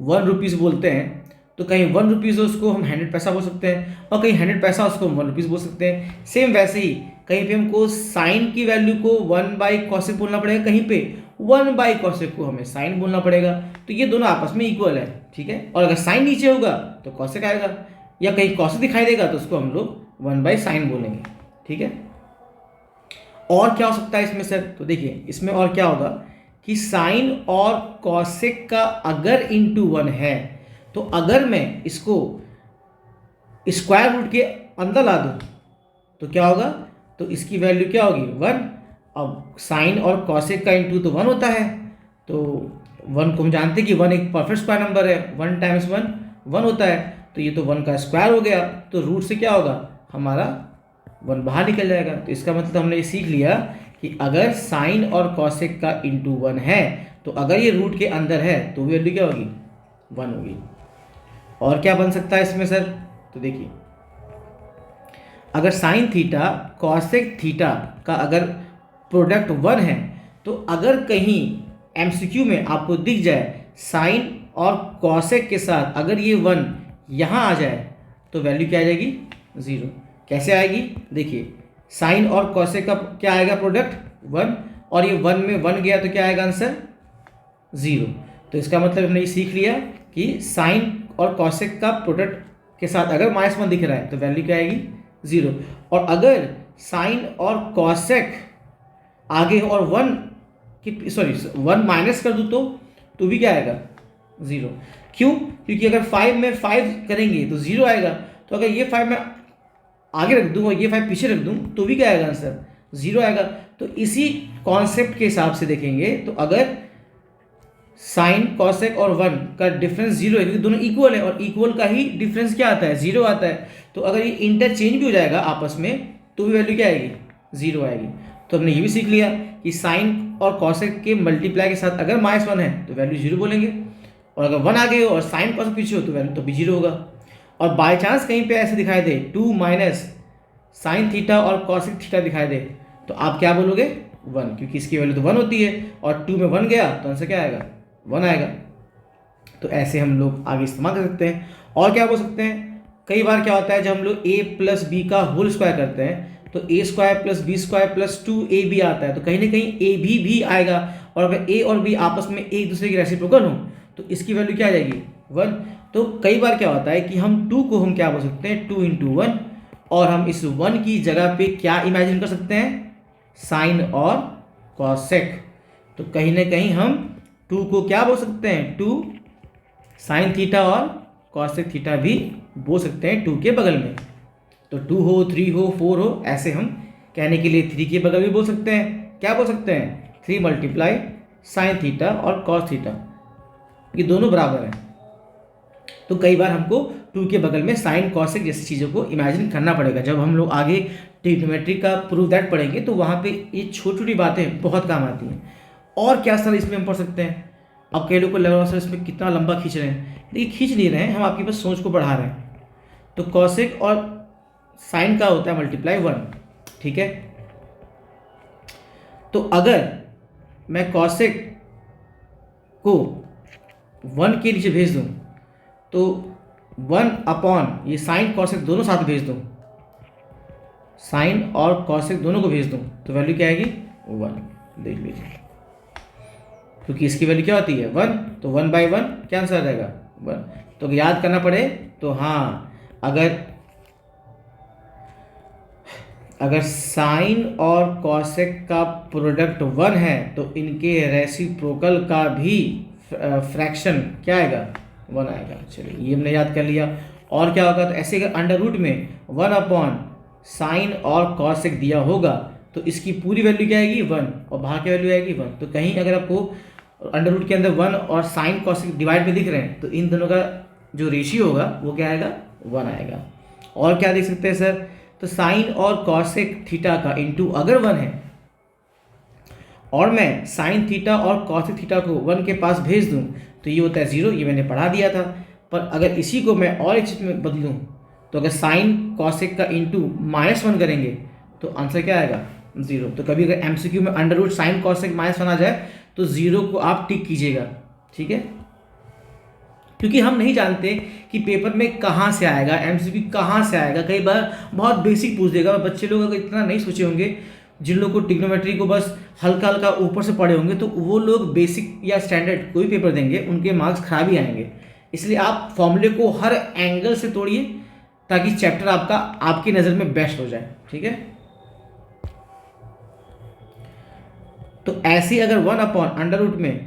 1 रुपीज़ बोलते हैं तो कहीं 1 रुपीज़ उसको हम 100 पैसा बोल सकते हैं, और कहीं 100 पैसा उसको हम 1 रुपीज़ बोल सकते हैं। सेम वैसे ही कहीं पे हमको साइन की वैल्यू को 1/कॉसेक बोलना पड़ेगा, कहीं पे 1/कॉसेक को हमें साइन बोलना पड़ेगा। तो ये दोनों आपस में इक्वल है, ठीक है। और अगर साइन नीचे होगा तो कॉसेक आएगा, या कहीं कॉसेक दिखाई देगा तो उसको हम लोग 1/साइन बोलेंगे, ठीक है। और क्या हो सकता है इसमें सर, तो देखिए इसमें और क्या होगा कि साइन और कॉसेक का अगर इंटू 1 है तो अगर मैं इसको स्क्वायर रूट के अंदर ला दूँ तो क्या होगा, तो इसकी वैल्यू क्या होगी 1। अब साइन और कॉसेक का इंटू तो 1 होता है, तो 1 को हम जानते हैं कि 1 एक परफेक्ट स्क्वायर नंबर है, 1 टाइम्स 1 होता है, तो ये तो 1 का स्क्वायर हो गया, तो रूट से क्या होगा हमारा 1 बाहर निकल जाएगा। तो इसका मतलब हमने ये सीख लिया कि अगर साइन और कॉसेक का इंटू 1 है तो अगर ये रूट के अंदर है तो वैल्यू क्या होगी 1 होगी। और क्या बन सकता है इसमें सर, तो देखिए अगर साइन थीटा कॉसेक थीटा का अगर प्रोडक्ट 1 है तो अगर कहीं एमसीक्यू में आपको दिख जाए साइन और कॉसेक के साथ अगर ये 1 यहाँ आ जाए तो वैल्यू क्या आ जाएगी 0। कैसे आएगी, देखिए साइन और कॉसेक का क्या आएगा प्रोडक्ट 1, और ये 1 में 1 गया तो क्या आएगा आंसर 0। तो इसका मतलब हमने ये सीख लिया कि साइन और कॉसेक का प्रोडक्ट के साथ अगर -1 दिख रहा है तो वैल्यू क्या आएगी 0, और अगर साइन और कॉसेक आगे और 1 की 1 माइनस कर दूँ तो भी क्या आएगा 0। क्यों, क्योंकि अगर 5 में 5 करेंगे तो 0 आएगा, तो अगर ये 5 मैं आगे रख दूँ और ये 5 पीछे रख दूँ तो भी क्या आएगा आंसर 0 आएगा। तो इसी कॉन्सेप्ट के हिसाब से देखेंगे तो अगर साइन कॉसेक और 1 का डिफरेंस 0 है क्योंकि दोनों इक्वल है, और इक्वल का ही डिफरेंस क्या आता है 0 आता है, तो अगर ये इंटरचेंज भी हो जाएगा आपस में तो भी वैल्यू क्या आएगी 0 आएगी। तो हमने ये भी सीख लिया कि साइन और कॉसेक के मल्टीप्लाई के साथ अगर -1 है तो वैल्यू 0 बोलेंगे, और अगर 1 आगे हो और साइन कॉसेक पीछे हो तो वैल्यू तो भी 0 होगा। और बाय चांस कहीं पे ऐसे दिखाई दे 2 माइनस साइन थीटा और कॉसेक थीटा दिखाई दे तो आप क्या बोलोगे 1, क्योंकि इसकी वैल्यू तो 1 होती है, और 2 में 1 गया तो आंसर क्या आएगा 1 आएगा। तो ऐसे हम लोग आगे इस्तेमाल कर सकते हैं। और क्या बोल सकते हैं, कई बार क्या होता है जब हम लोग a प्लस बी का होल स्क्वायर करते हैं तो a square plus B square plus 2ab आता है, तो कहीं ना कहीं a भी आएगा, और अगर a और b आपस में एक दूसरे की रेसिप्रोकल हो तो इसकी वैल्यू क्या आ जाएगी 1। तो कई बार क्या होता है कि हम 2 को हम क्या बोल सकते हैं 2 × 1, और हम इस 1 की जगह पे क्या इमेजिन कर सकते हैं साइन और कॉसेक। तो कहीं ना कहीं हम 2 को क्या बोल सकते हैं 2 साइन थीटा और कॉसेक थीटा भी बोल सकते हैं 2 के बगल में। तो 2 हो 3 हो 4 हो, ऐसे हम कहने के लिए 3 के बगल भी बोल सकते हैं, क्या बोल सकते हैं 3 × साइन थीटा और कॉस थीटा, ये दोनों बराबर हैं। तो कई बार हमको 2 के बगल में साइन कॉसेक जैसी चीज़ों को इमेजिन करना पड़ेगा। जब हम लोग आगे ट्रिग्नोमेट्री का प्रूफ दैट पढ़ेंगे तो वहाँ पे ये छोटी छोटी बातें बहुत काम आती हैं। और क्या सर इसमें हम पढ़ सकते हैं? अब कई लोग को लग रहा है सर इसमें कितना लंबा खींच रहे हैं, देखिए खींच नहीं रहे हैं, हम आपकी बस सोच को बढ़ा रहे हैं। तो कॉसेक और साइन का होता है मल्टीप्लाई 1, ठीक है। तो अगर मैं कॉसेक को 1 के नीचे भेज दूं तो 1 अपॉन ये साइन कॉसेक दोनों साथ भेज दूं, साइन और कॉसेक दोनों को भेज दूं तो वैल्यू क्या आएगी? 1। देख लीजिए, क्योंकि इसकी वैल्यू क्या होती है? 1, तो 1/1 क्या आंसर आ जाएगा? 1। तो याद करना पड़े तो हाँ, अगर साइन और कॉसेक का प्रोडक्ट 1 है तो इनके रेसिप्रोकल का भी फ्रैक्शन क्या आएगा? 1 आएगा। चलिए ये हमने याद कर लिया। और क्या होगा? तो ऐसे अगर अंडर रूट में 1 अपॉन साइन और कॉसेक दिया होगा तो इसकी पूरी वैल्यू क्या आएगी? 1, और बाहर की वैल्यू आएगी 1। तो कहीं अगर आपको अंडर रूट के अंदर 1 और साइन कॉसेक डिवाइड में दिख रहे हैं तो इन दोनों का जो रेशियो होगा वो क्या आएगा? 1 आएगा। और क्या देख सकते हैं सर? तो साइन और कॉसेक थीटा का इंटू अगर 1 है और मैं साइन थीटा और कॉसेक थीटा को 1 के पास भेज दूं तो ये होता है 0, ये मैंने पढ़ा दिया था। पर अगर इसी को मैं और एक चीज में बदलूं तो अगर साइन कॉसेक का इंटू -1 करेंगे तो आंसर क्या आएगा? 0। तो कभी अगर एमसीक्यू में अंडर रूट साइन कॉसेक -1 आ जाए तो 0 को आप टिक कीजिएगा, ठीक है। क्योंकि हम नहीं जानते कि पेपर में कहाँ से आएगा, एमसीक्यू कहाँ से आएगा। कई बार बहुत बेसिक पूछ देगा, बच्चे लोग अगर इतना नहीं सोचे होंगे, जिन लोग को ट्रिग्नोमेट्री को बस हल्का हल्का ऊपर से पढ़े होंगे तो वो लोग बेसिक या स्टैंडर्ड कोई पेपर देंगे उनके मार्क्स खराब ही आएंगे। इसलिए आप फॉर्मूले को हर एंगल से तोड़िए ताकि चैप्टर आपका आपकी नज़र में बेस्ट हो जाए, ठीक है। तो ऐसे अगर 1 अपॉन अंडर रूट में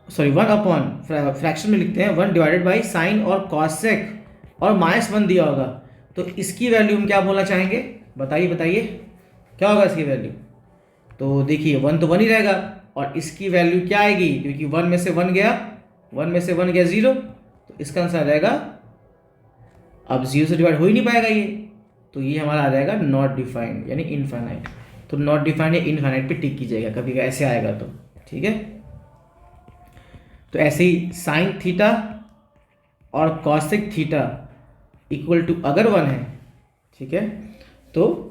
1 अपॉन फ्रैक्शन में लिखते हैं 1 डिवाइडेड बाई साइन और कॉसेक और -1 दिया होगा तो इसकी वैल्यू हम क्या बोलना चाहेंगे? बताइए क्या होगा इसकी वैल्यू? तो देखिए 1 तो 1 ही रहेगा और इसकी वैल्यू क्या आएगी? क्योंकि 1 में से 1 गया 0, तो इसका आंसर आ जाएगा, अब 0 से डिवाइड हो ही नहीं पाएगा ये, तो ये हमारा आ जाएगा नॉट डिफाइंड यानी इनफाइनाइट। तो नॉट डिफाइंड या इनफाइनाइट पे टिक कीजिएगा कभी ऐसे आएगा तो, ठीक है। तो ऐसे ही साइन थीटा और कॉसेक थीटा इक्वल टू अगर 1 है, ठीक है, तो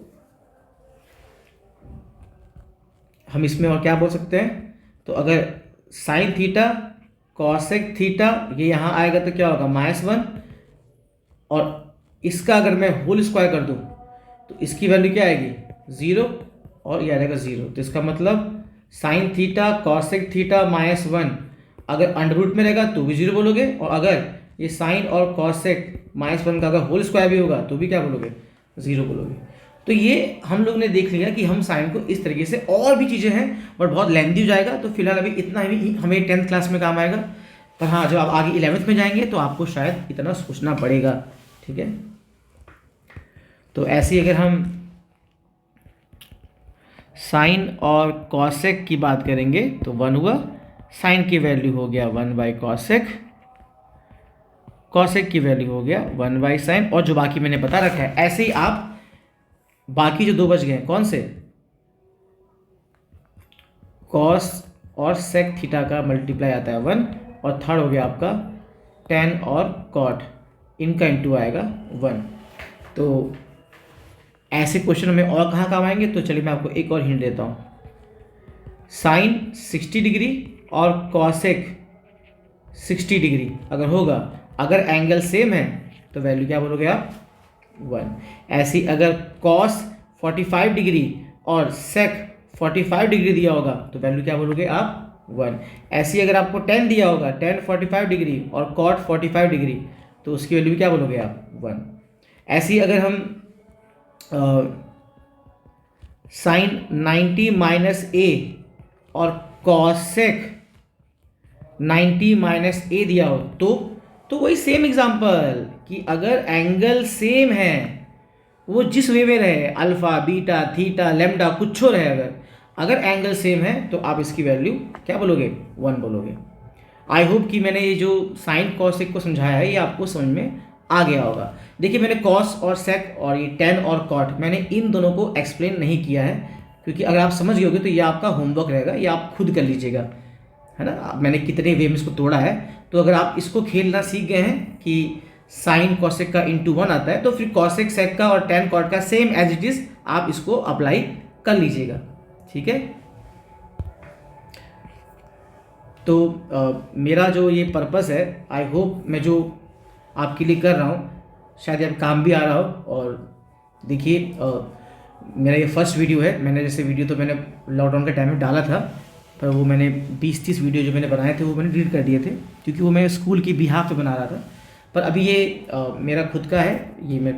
हम इसमें और क्या बोल सकते हैं? तो अगर साइन थीटा कॉसेक थीटा ये यहाँ आएगा तो क्या होगा? -1, और इसका अगर मैं होल स्क्वायर कर दूँ तो इसकी वैल्यू क्या आएगी? 0, और ये आ जाएगा 0। तो इसका मतलब साइन थीटा कॉसेक थीटा -1 अगर अंडर रूट में रहेगा तो भी 0 बोलोगे, और अगर ये साइन और कॉसेक -1 का अगर होल स्क्वायर भी होगा तो भी क्या बोलोगे? 0 बोलोगे। तो ये हम लोग ने देख लिया कि हम साइन को इस तरीके से, और भी चीज़ें हैं बट बहुत लेंथी हो जाएगा, तो फिलहाल अभी इतना ही हमें 10th क्लास में काम आएगा। पर हाँ, जब आप आगे 11th में जाएंगे तो आपको शायद इतना सोचना पड़ेगा, ठीक है। तो ऐसे ही अगर हम साइन और कॉसेक की बात करेंगे तो 1 हुआ, साइन की वैल्यू हो गया 1/कॉसेक, कॉसेक की वैल्यू हो गया 1/साइन, और जो बाकी मैंने बता रखा है। ऐसे ही आप बाकी जो 2 बच गए कौन से? कॉस और सेक थीटा का मल्टीप्लाई आता है 1, और थर्ड हो गया आपका टेन और कॉट, इनका इंटू आएगा 1। तो ऐसे क्वेश्चन में और कहाँ काम आएंगे? तो चलिए मैं आपको एक और हिंट देता हूँ। साइन 60 डिग्री और कॉसेक 60 डिग्री अगर होगा, अगर एंगल सेम है तो वैल्यू क्या बोलोगे आप? 1। ऐसी अगर कॉस 45 डिग्री और सेक 45 डिग्री दिया होगा तो वैल्यू क्या बोलोगे आप? 1। ऐसी अगर आपको 10 दिया होगा, 10 45 डिग्री और कॉट 45 डिग्री, तो उसकी वैल्यू क्या बोलोगे आप? 1। ऐसी अगर हम साइन 90 - a और कॉसेक 90 - a दिया हो तो वही सेम एग्जांपल कि अगर एंगल सेम है, वो जिस वे में रहे, अल्फा बीटा थीटा लेम्डा कुछ हो रहे, अगर एंगल सेम है तो आप इसकी वैल्यू क्या बोलोगे, 1 बोलोगे। आई होप कि मैंने ये जो साइन कॉसेक को समझाया है ये आपको समझ में आ गया होगा। देखिए मैंने कॉस और सेक और ये टेन और कॉट मैंने इन दोनों को एक्सप्लेन नहीं किया है, क्योंकि अगर आप समझ गए होगे तो ये आपका होमवर्क रहेगा, ये आप खुद कर लीजिएगा, है ना। मैंने कितने वे में इसको तोड़ा है, तो अगर आप इसको खेलना सीख गए हैं कि साइन कॉसेक का इंटू 1 आता है, तो फिर कॉसेक सेक का और टेन कॉट का सेम एज इट इज़ आप इसको अप्लाई कर लीजिएगा, ठीक है। तो मेरा जो ये पर्पस है, आई होप मैं जो आपके लिए कर रहा हूँ शायद ये काम भी आ रहा हो। और देखिए मेरा ये फर्स्ट वीडियो है, मैंने जैसे वीडियो तो मैंने लॉकडाउन के टाइम में डाला था, पर वो मैंने 20-30 वीडियो जो मैंने बनाए थे वो मैंने डिलीट कर दिए थे, क्योंकि वो मैं स्कूल की बिहाफ पे बना रहा था। पर अभी ये मेरा खुद का है, ये मैं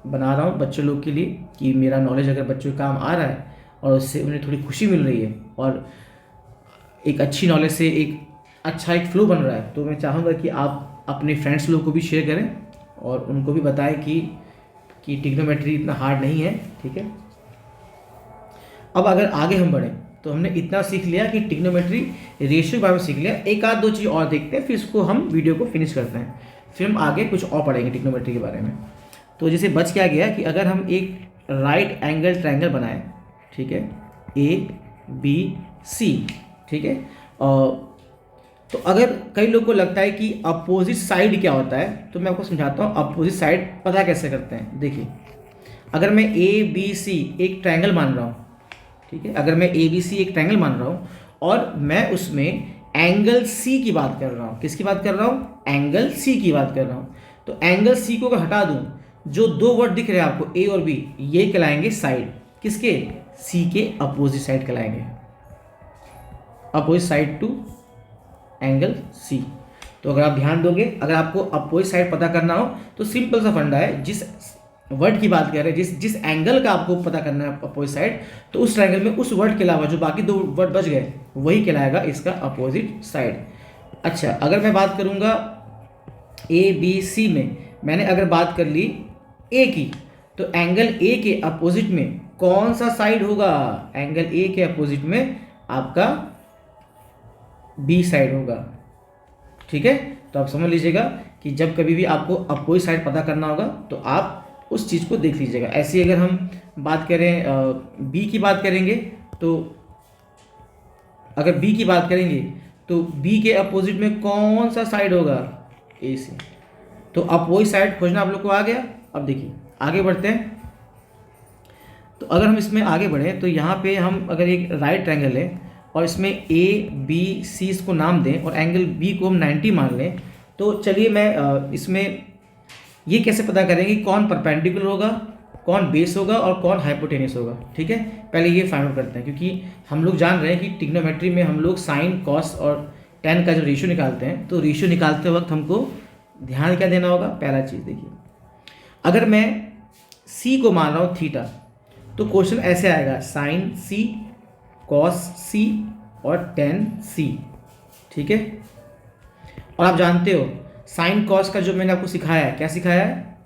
बना रहा हूँ बच्चों लोग के लिए, कि मेरा नॉलेज अगर बच्चों के काम आ रहा है और उससे उन्हें थोड़ी खुशी मिल रही है और एक अच्छी नॉलेज से एक अच्छा एक फ्लो बन रहा है, तो मैं चाहूँगा कि आप अपने फ्रेंड्स लोग को भी शेयर करें और उनको भी बताएं कि ट्रिग्नोमेट्री इतना हार्ड नहीं है, ठीक है। अब अगर आगे हम बढ़ें तो हमने इतना सीख लिया कि ट्रिग्नोमेट्री रेशियो के बारे में सीख लिया, एक आध दो चीज़ और देखते हैं, फिर इसको हम वीडियो को फिनिश करते हैं, फिर हम आगे कुछ और पढ़ेंगे ट्रिग्नोमेट्री के बारे में। तो जैसे बच क्या गया कि अगर हम एक राइट एंगल ट्रायंगल बनाएं, ठीक है, ABC, ठीक है, तो अगर कई लोगों को लगता है कि अपोजिट साइड क्या होता है, तो मैं आपको समझाता हूँ अपोजिट साइड पता कैसे करते हैं। देखिए अगर मैं ABC एक ट्रायंगल मान रहा हूँ, ठीक है, अगर मैं ABC एक ट्रायंगल मान रहा हूँ और मैं उसमें एंगल C की बात कर रहा हूँ, किसकी बात कर रहा हूँ, एंगल C की बात कर रहा हूँ, तो एंगल C को अगर हटा दूँ, जो दो वर्ड दिख रहे हैं आपको A और B, ये कहलाएंगे साइड, किसके, C के अपोजिट साइड कहलाएंगे, opposite side to angle C। तो अगर आप ध्यान दोगे, अगर आपको अपोजिट साइड पता करना हो तो सिंपल सा फंडा है, जिस वर्ड की बात कर रहे हैं, जिस एंगल का आपको पता करना है अपोजिट साइड, तो उस ट्रायंगल में उस वर्ड के अलावा जो बाकी दो वर्ड बच गए वही कहलाएगा इसका अपोजिट साइड। अच्छा, अगर मैं बात करूंगा ABC में, मैंने अगर बात कर ली A की, तो एंगल A के अपोजिट में कौन सा साइड होगा, एंगल A के अपोजिट में आपका B साइड होगा, ठीक है। तो आप समझ लीजिएगा कि जब कभी भी आपको अपोजिट साइड पता करना होगा तो आप उस चीज़ को देख लीजिएगा। ऐसे ही अगर हम बात करें B की बात करेंगे, तो अगर B की बात करेंगे तो B के अपोजिट में कौन सा साइड होगा, AC। तो अपोजिट साइड खोजना आप लोग को आ गया। अब देखिए आगे बढ़ते हैं, तो अगर हम इसमें आगे बढ़ें तो यहाँ पे हम अगर एक राइट ट्रायंगल लें और इसमें ABC इसको नाम दें और एंगल B को हम 90 मान लें, तो चलिए मैं इसमें ये कैसे पता करेंगे कौन परपेंडिकुलर होगा, कौन बेस होगा और कौन हाइपोटेनियस होगा, ठीक है। पहले ये फाइंड आउट करते हैं, क्योंकि हम लोग जान रहे हैं कि ट्रिग्नोमेट्री में हम लोग साइन कॉस और टेन का जो रेशियो निकालते हैं, तो रेशियो निकालते वक्त हमको ध्यान क्या देना होगा। पहला चीज़ देखिए, अगर मैं C को मान रहा हूँ थीटा, तो क्वेश्चन ऐसे आएगा साइन C कॉस C और टेन C, ठीक है। और आप जानते हो साइन कॉस का जो मैंने आपको सिखाया है, क्या सिखाया है,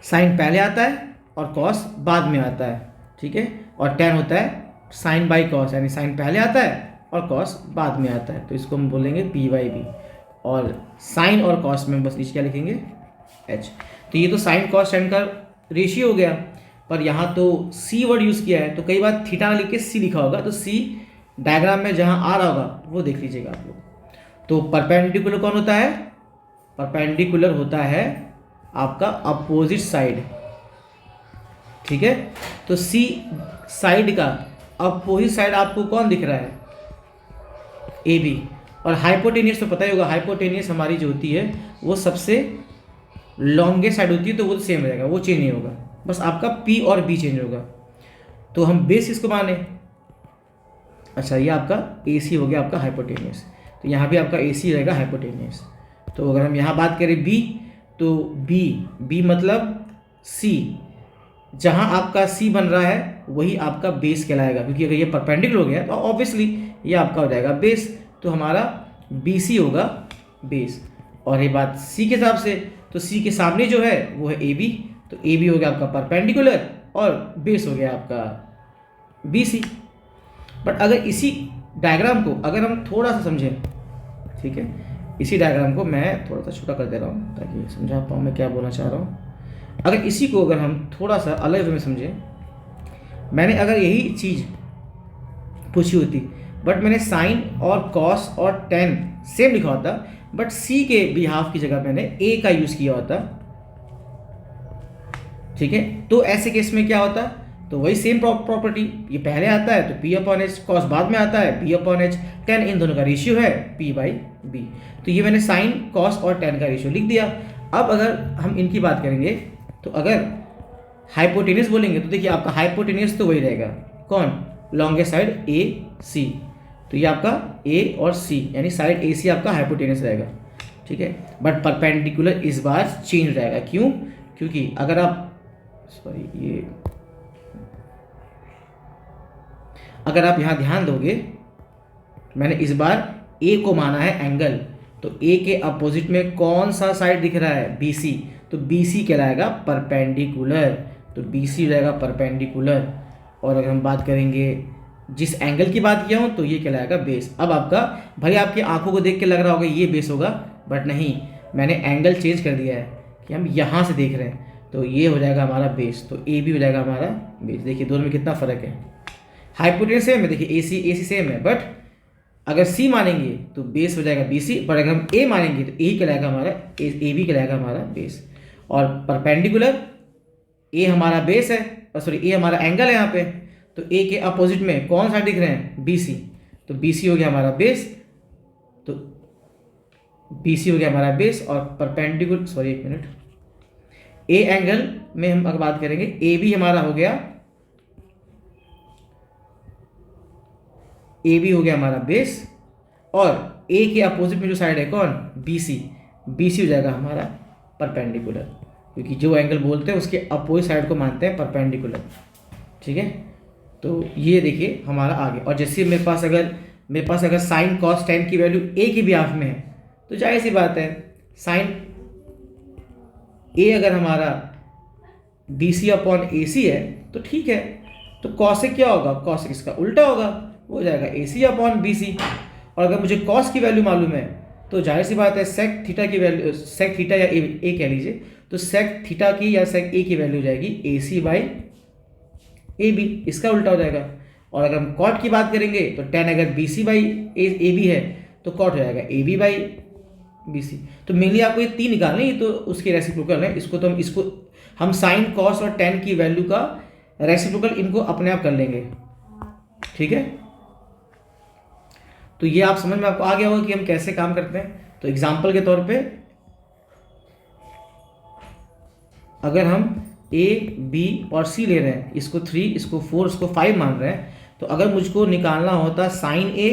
साइन पहले आता है और कॉस बाद में आता है, ठीक है। और टेन होता है साइन बाई कॉस, यानी साइन पहले आता है और कॉस बाद में आता है, तो इसको हम बोलेंगे P/B। और साइन और कॉस में बस नीचे क्या लिखेंगे, H। तो ये तो साइन कॉस टेन का रेशियो हो गया, पर यहाँ तो C वर्ड यूज़ किया है, तो कई बार थीटा लिख के C लिखा होगा, तो C डायग्राम में जहाँ आ रहा होगा वो देख लीजिएगा आप लोग। तो परपेंडिकुलर कौन होता है, परपेंडिकुलर होता है आपका अपोजिट साइड, ठीक है। तो C साइड का अपोजिट साइड आपको कौन दिख रहा है, AB। और हाइपोटेनियस तो पता ही होगा, हाइपोटेनियस हमारी जो होती है वो सबसे लॉन्गेस्ट साइड होती है, तो वो सेम रहेगा, वो चेंज नहीं होगा, बस आपका P और B चेंज होगा। तो हम बेस इसको माने, अच्छा ये आपका AC हो गया आपका हाइपोटेनियस, तो यहाँ भी आपका AC रहेगा हाइपोटेनियस। तो अगर हम यहाँ बात करें B, तो B मतलब C, जहाँ आपका C बन रहा है वही आपका बेस कहलाएगा, क्योंकि अगर ये परपेंडिकुलर हो गया तो ऑब्वियसली ये आपका हो जाएगा बेस, तो हमारा BC होगा बेस। और ये बात C के हिसाब से, तो C के सामने जो है वो है AB, तो AB हो गया आपका परपेंडिकुलर और बेस हो गया आपका BC, बट अगर इसी डायग्राम को अगर हम थोड़ा सा समझें, ठीक है, इसी डायग्राम को मैं थोड़ा सा छोटा कर दे रहा हूँ ताकि समझा पाऊँ मैं क्या बोलना चाह रहा हूँ। अगर इसी को अगर हम थोड़ा सा अलग वे में समझें, मैंने अगर यही चीज़ पूछी होती बट मैंने साइन और कॉस और टेन सेम लिखा होता, बट सी के बिहाफ की जगह मैंने ए का यूज़ किया होता, ठीक है, तो ऐसे केस में क्या होता, तो वही सेम प्रॉपर्टी, ये पहले आता है तो पी अपॉन एच, कॉस बाद में आता है P upon H, ten in दोनों का रेशियो है पी बाई बी। तो ये मैंने साइन कॉस और टेन का रेशियो लिख दिया। अब अगर हम इनकी बात करेंगे तो अगर हाइपोटेनियस बोलेंगे तो देखिए आपका हाइपोटेनियस तो वही रहेगा, कौन, लॉन्गेस्ट साइड ए सी, तो ये आपका ए और सी यानी साइड ए सी आपका हाइपोटेनियस रहेगा, ठीक है। बट परपेंडिकुलर इस बार चेंज रहेगा, क्यों, क्योंकि अगर आप अगर आप यहाँ ध्यान दोगे, मैंने इस बार ए को माना है एंगल, तो ए के अपोजिट में कौन सा साइड दिख रहा है, बी सी, तो बी सी कहलाएगा परपेंडिकुलर, तो बी सी रहेगा परपेंडिकुलर। और अगर हम बात करेंगे जिस एंगल की बात किया हूँ तो ये कहलाएगा बेस। अब आपका भाई आपकी आंखों को देख के लग रहा होगा ये बेस होगा, बट नहीं, मैंने एंगल चेंज कर दिया है कि हम यहाँ से देख रहे हैं, तो ये हो जाएगा हमारा बेस, तो ए भी हो जाएगा हमारा बेस। देखिए दोनों में कितना फ़र्क है, हाइपोटेनस सेम है, देखिए ए सी सेम है, बट अगर सी मानेंगे तो बेस हो जाएगा बी सी, पर अगर हम ए मानेंगे तो ए कहलाएगा हमारा ए बी कहलाएगा हमारा बेस। और परपेंडिकुलर ए हमारा बेस है, सॉरी ए हमारा एंगल है यहाँ पे, तो ए के अपोजिट में कौन सा दिख रहे हैं, बी सी, तो बी सी हो गया हमारा बेस, तो बी सी हो गया हमारा बेस। और परपेंडिकुलर, सॉरी एक मिनट, ए एंगल में हम अगर बात करेंगे ए बी हमारा हो गया, ए बी हो गया हमारा बेस, और ए के अपोजिट में जो साइड है कौन, बी सी, बी सी हो जाएगा हमारा परपेंडिकुलर, क्योंकि जो एंगल बोलते हैं उसके अपोजिट साइड को मानते हैं परपेंडिकुलर, ठीक है। तो ये देखिए हमारा आगे, और जैसे मेरे पास अगर साइन कॉस टेन की वैल्यू ए के बिहाफ में है, तो जाहिर सी बात है साइन ए अगर हमारा बी सी अपॉन ए सी है तो ठीक है, तो कॉसेक क्या होगा, कॉसेक इसका उल्टा होगा, वो हो जाएगा ए सी अपॉन बी सी। और अगर मुझे कॉस की वैल्यू मालूम है तो जाहिर सी बात है सेक थीटा की वैल्यू, सेक थीटा या ए कह लीजिए, तो सेक थीटा की या सेक ए की वैल्यू हो जाएगी ए सी बाई ए बी, इसका उल्टा हो जाएगा। और अगर हम कॉट की बात करेंगे तो टेन अगर B C by A B है तो कॉट हो जाएगा A B by B C. तो मेनली आपको ये तीन निकालने, ये तो उसके रेसिप्रोकल है, इसको हम साइन कॉस और टेन की वैल्यू का रेसिप्रोकल इनको अपने आप कर लेंगे, ठीक है। तो ये आप समझ में आपको आ गया होगा कि हम कैसे काम करते हैं। तो एग्जाम्पल के तौर पे अगर हम ए बी और सी ले रहे हैं, इसको 3, इसको 4, इसको 5 मान रहे हैं, तो अगर मुझको निकालना होता साइन ए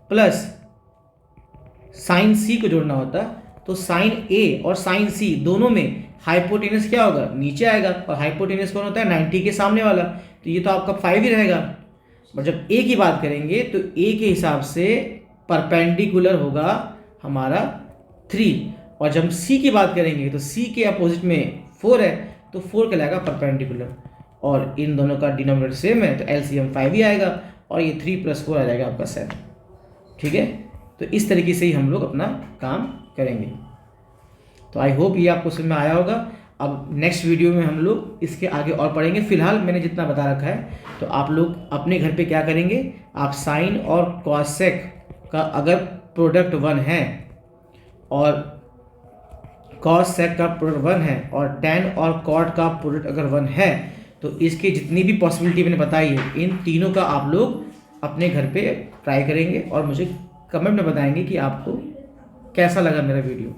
प्लस साइन सी को जोड़ना होता, तो साइन ए और साइन सी दोनों में हाइपोटेनस क्या होगा, नीचे आएगा, और हाइपोटेनस कौन होता है, 90 के सामने वाला, तो ये तो आपका 5 ही रहेगा। बट जब ए की बात करेंगे तो ए के हिसाब से परपेंडिकुलर होगा हमारा 3, और जब सी की बात करेंगे तो सी के अपोजिट में 4 है, तो 4 कहलाएगा परपेंडिकुलर, और इन दोनों का डिनोमिनेटर सेम है तो एलसीएम 5 ही आएगा, और ये 3 + 4 आ जाएगा आपका 7, ठीक है। तो इस तरीके से ही हम लोग अपना काम करेंगे। तो आई होप ये आपको समझ में आया होगा। अब नेक्स्ट वीडियो में हम लोग इसके आगे और पढ़ेंगे। फिलहाल मैंने जितना बता रखा है, तो आप लोग अपने घर पे क्या करेंगे, आप साइन और कॉसेक का अगर प्रोडक्ट 1 है और कॉस सेक का प्रोडक्ट 1 है और टेन और कॉट का प्रोडक्ट अगर 1 है, तो इसकी जितनी भी पॉसिबिलिटी मैंने बताई है, इन तीनों का आप लोग अपने घर पे ट्राई करेंगे और मुझे कमेंट में बताएंगे कि आपको कैसा लगा मेरा वीडियो।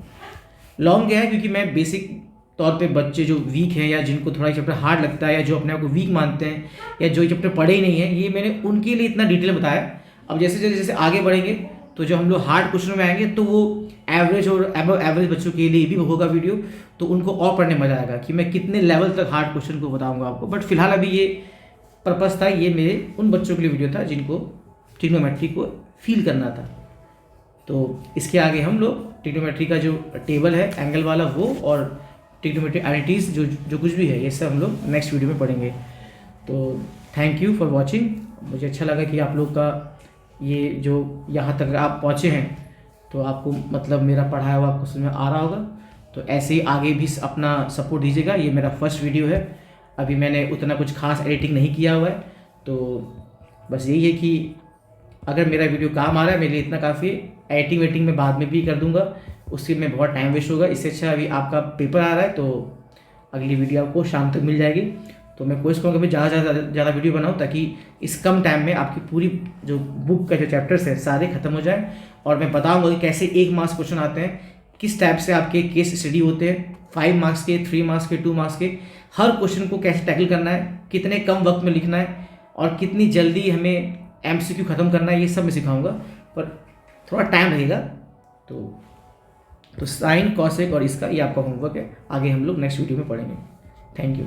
लॉन्ग गया है क्योंकि मैं बेसिक तौर पे बच्चे जो वीक हैं या जिनको थोड़ा चैप्टर हार्ड लगता है या जो अपने आप को वीक मानते हैं या जो चैप्टर पढ़े ही नहीं है, ये मैंने उनके लिए इतना डिटेल बताया। अब जैसे जैसे आगे बढ़ेंगे तो जो हम लोग हार्ड क्वेश्चन में आएंगे तो वो एवरेज और अबव एवरेज बच्चों के लिए भी होगा वीडियो, तो उनको और पढ़ने मजा आएगा कि मैं कितने लेवल तक हार्ड क्वेश्चन को बताऊंगा आपको। बट फिलहाल अभी ये पर्पस था, ये मेरे उन बच्चों के लिए वीडियो था जिनको ट्रिग्नोमेट्री को फील करना था। तो इसके आगे हम लोग ट्रिग्नोमेट्री का जो टेबल है एंगल वाला वो और ट्रिग्नोमेट्री आइडेंटिटीज जो कुछ भी है ये सब हम लोग नेक्स्ट वीडियो में पढ़ेंगे। तो थैंक यू फॉर वॉचिंग। मुझे अच्छा लगा कि आप लोग का ये जो यहाँ तक आप पहुँचे हैं, तो आपको मतलब मेरा पढ़ाया हुआ आपको समझ में आ रहा होगा। तो ऐसे ही आगे भी अपना सपोर्ट दीजिएगा। ये मेरा फर्स्ट वीडियो है, अभी मैंने उतना कुछ खास एडिटिंग नहीं किया हुआ है, तो बस यही है कि अगर मेरा वीडियो काम आ रहा है मेरे लिए इतना काफ़ी है। एडिटिंग वेटिंग में बाद में भी कर दूंगा, उससे में बहुत टाइम वेस्ट होगा। इससे अच्छा अभी आपका पेपर आ रहा है, तो अगली वीडियो आपको शाम तक मिल जाएगी। तो मैं कोशिश करूँगा कि ज़्यादा से ज़्यादा वीडियो बनाऊँ, ताकि इस कम टाइम में आपकी पूरी जो बुक का जो चैप्टर्स है सारे खत्म हो जाएं। और मैं बताऊँगा कि कैसे 1 मार्क्स क्वेश्चन आते हैं, किस टाइप से आपके केस स्टडी होते हैं, 5 मार्क्स के, 3 मार्क्स के, 2 मार्क्स के, हर क्वेश्चन को कैसे टैकल करना है, कितने कम वक्त में लिखना है और कितनी जल्दी हमें MCQ ख़त्म करना है, ये सब मैं सिखाऊंगा। पर थोड़ा टाइम लगेगा। तो साइन, कॉसेक और इसका ये आपका होमवर्क है, आगे हम लोग नेक्स्ट वीडियो में पढ़ेंगे। Thank you.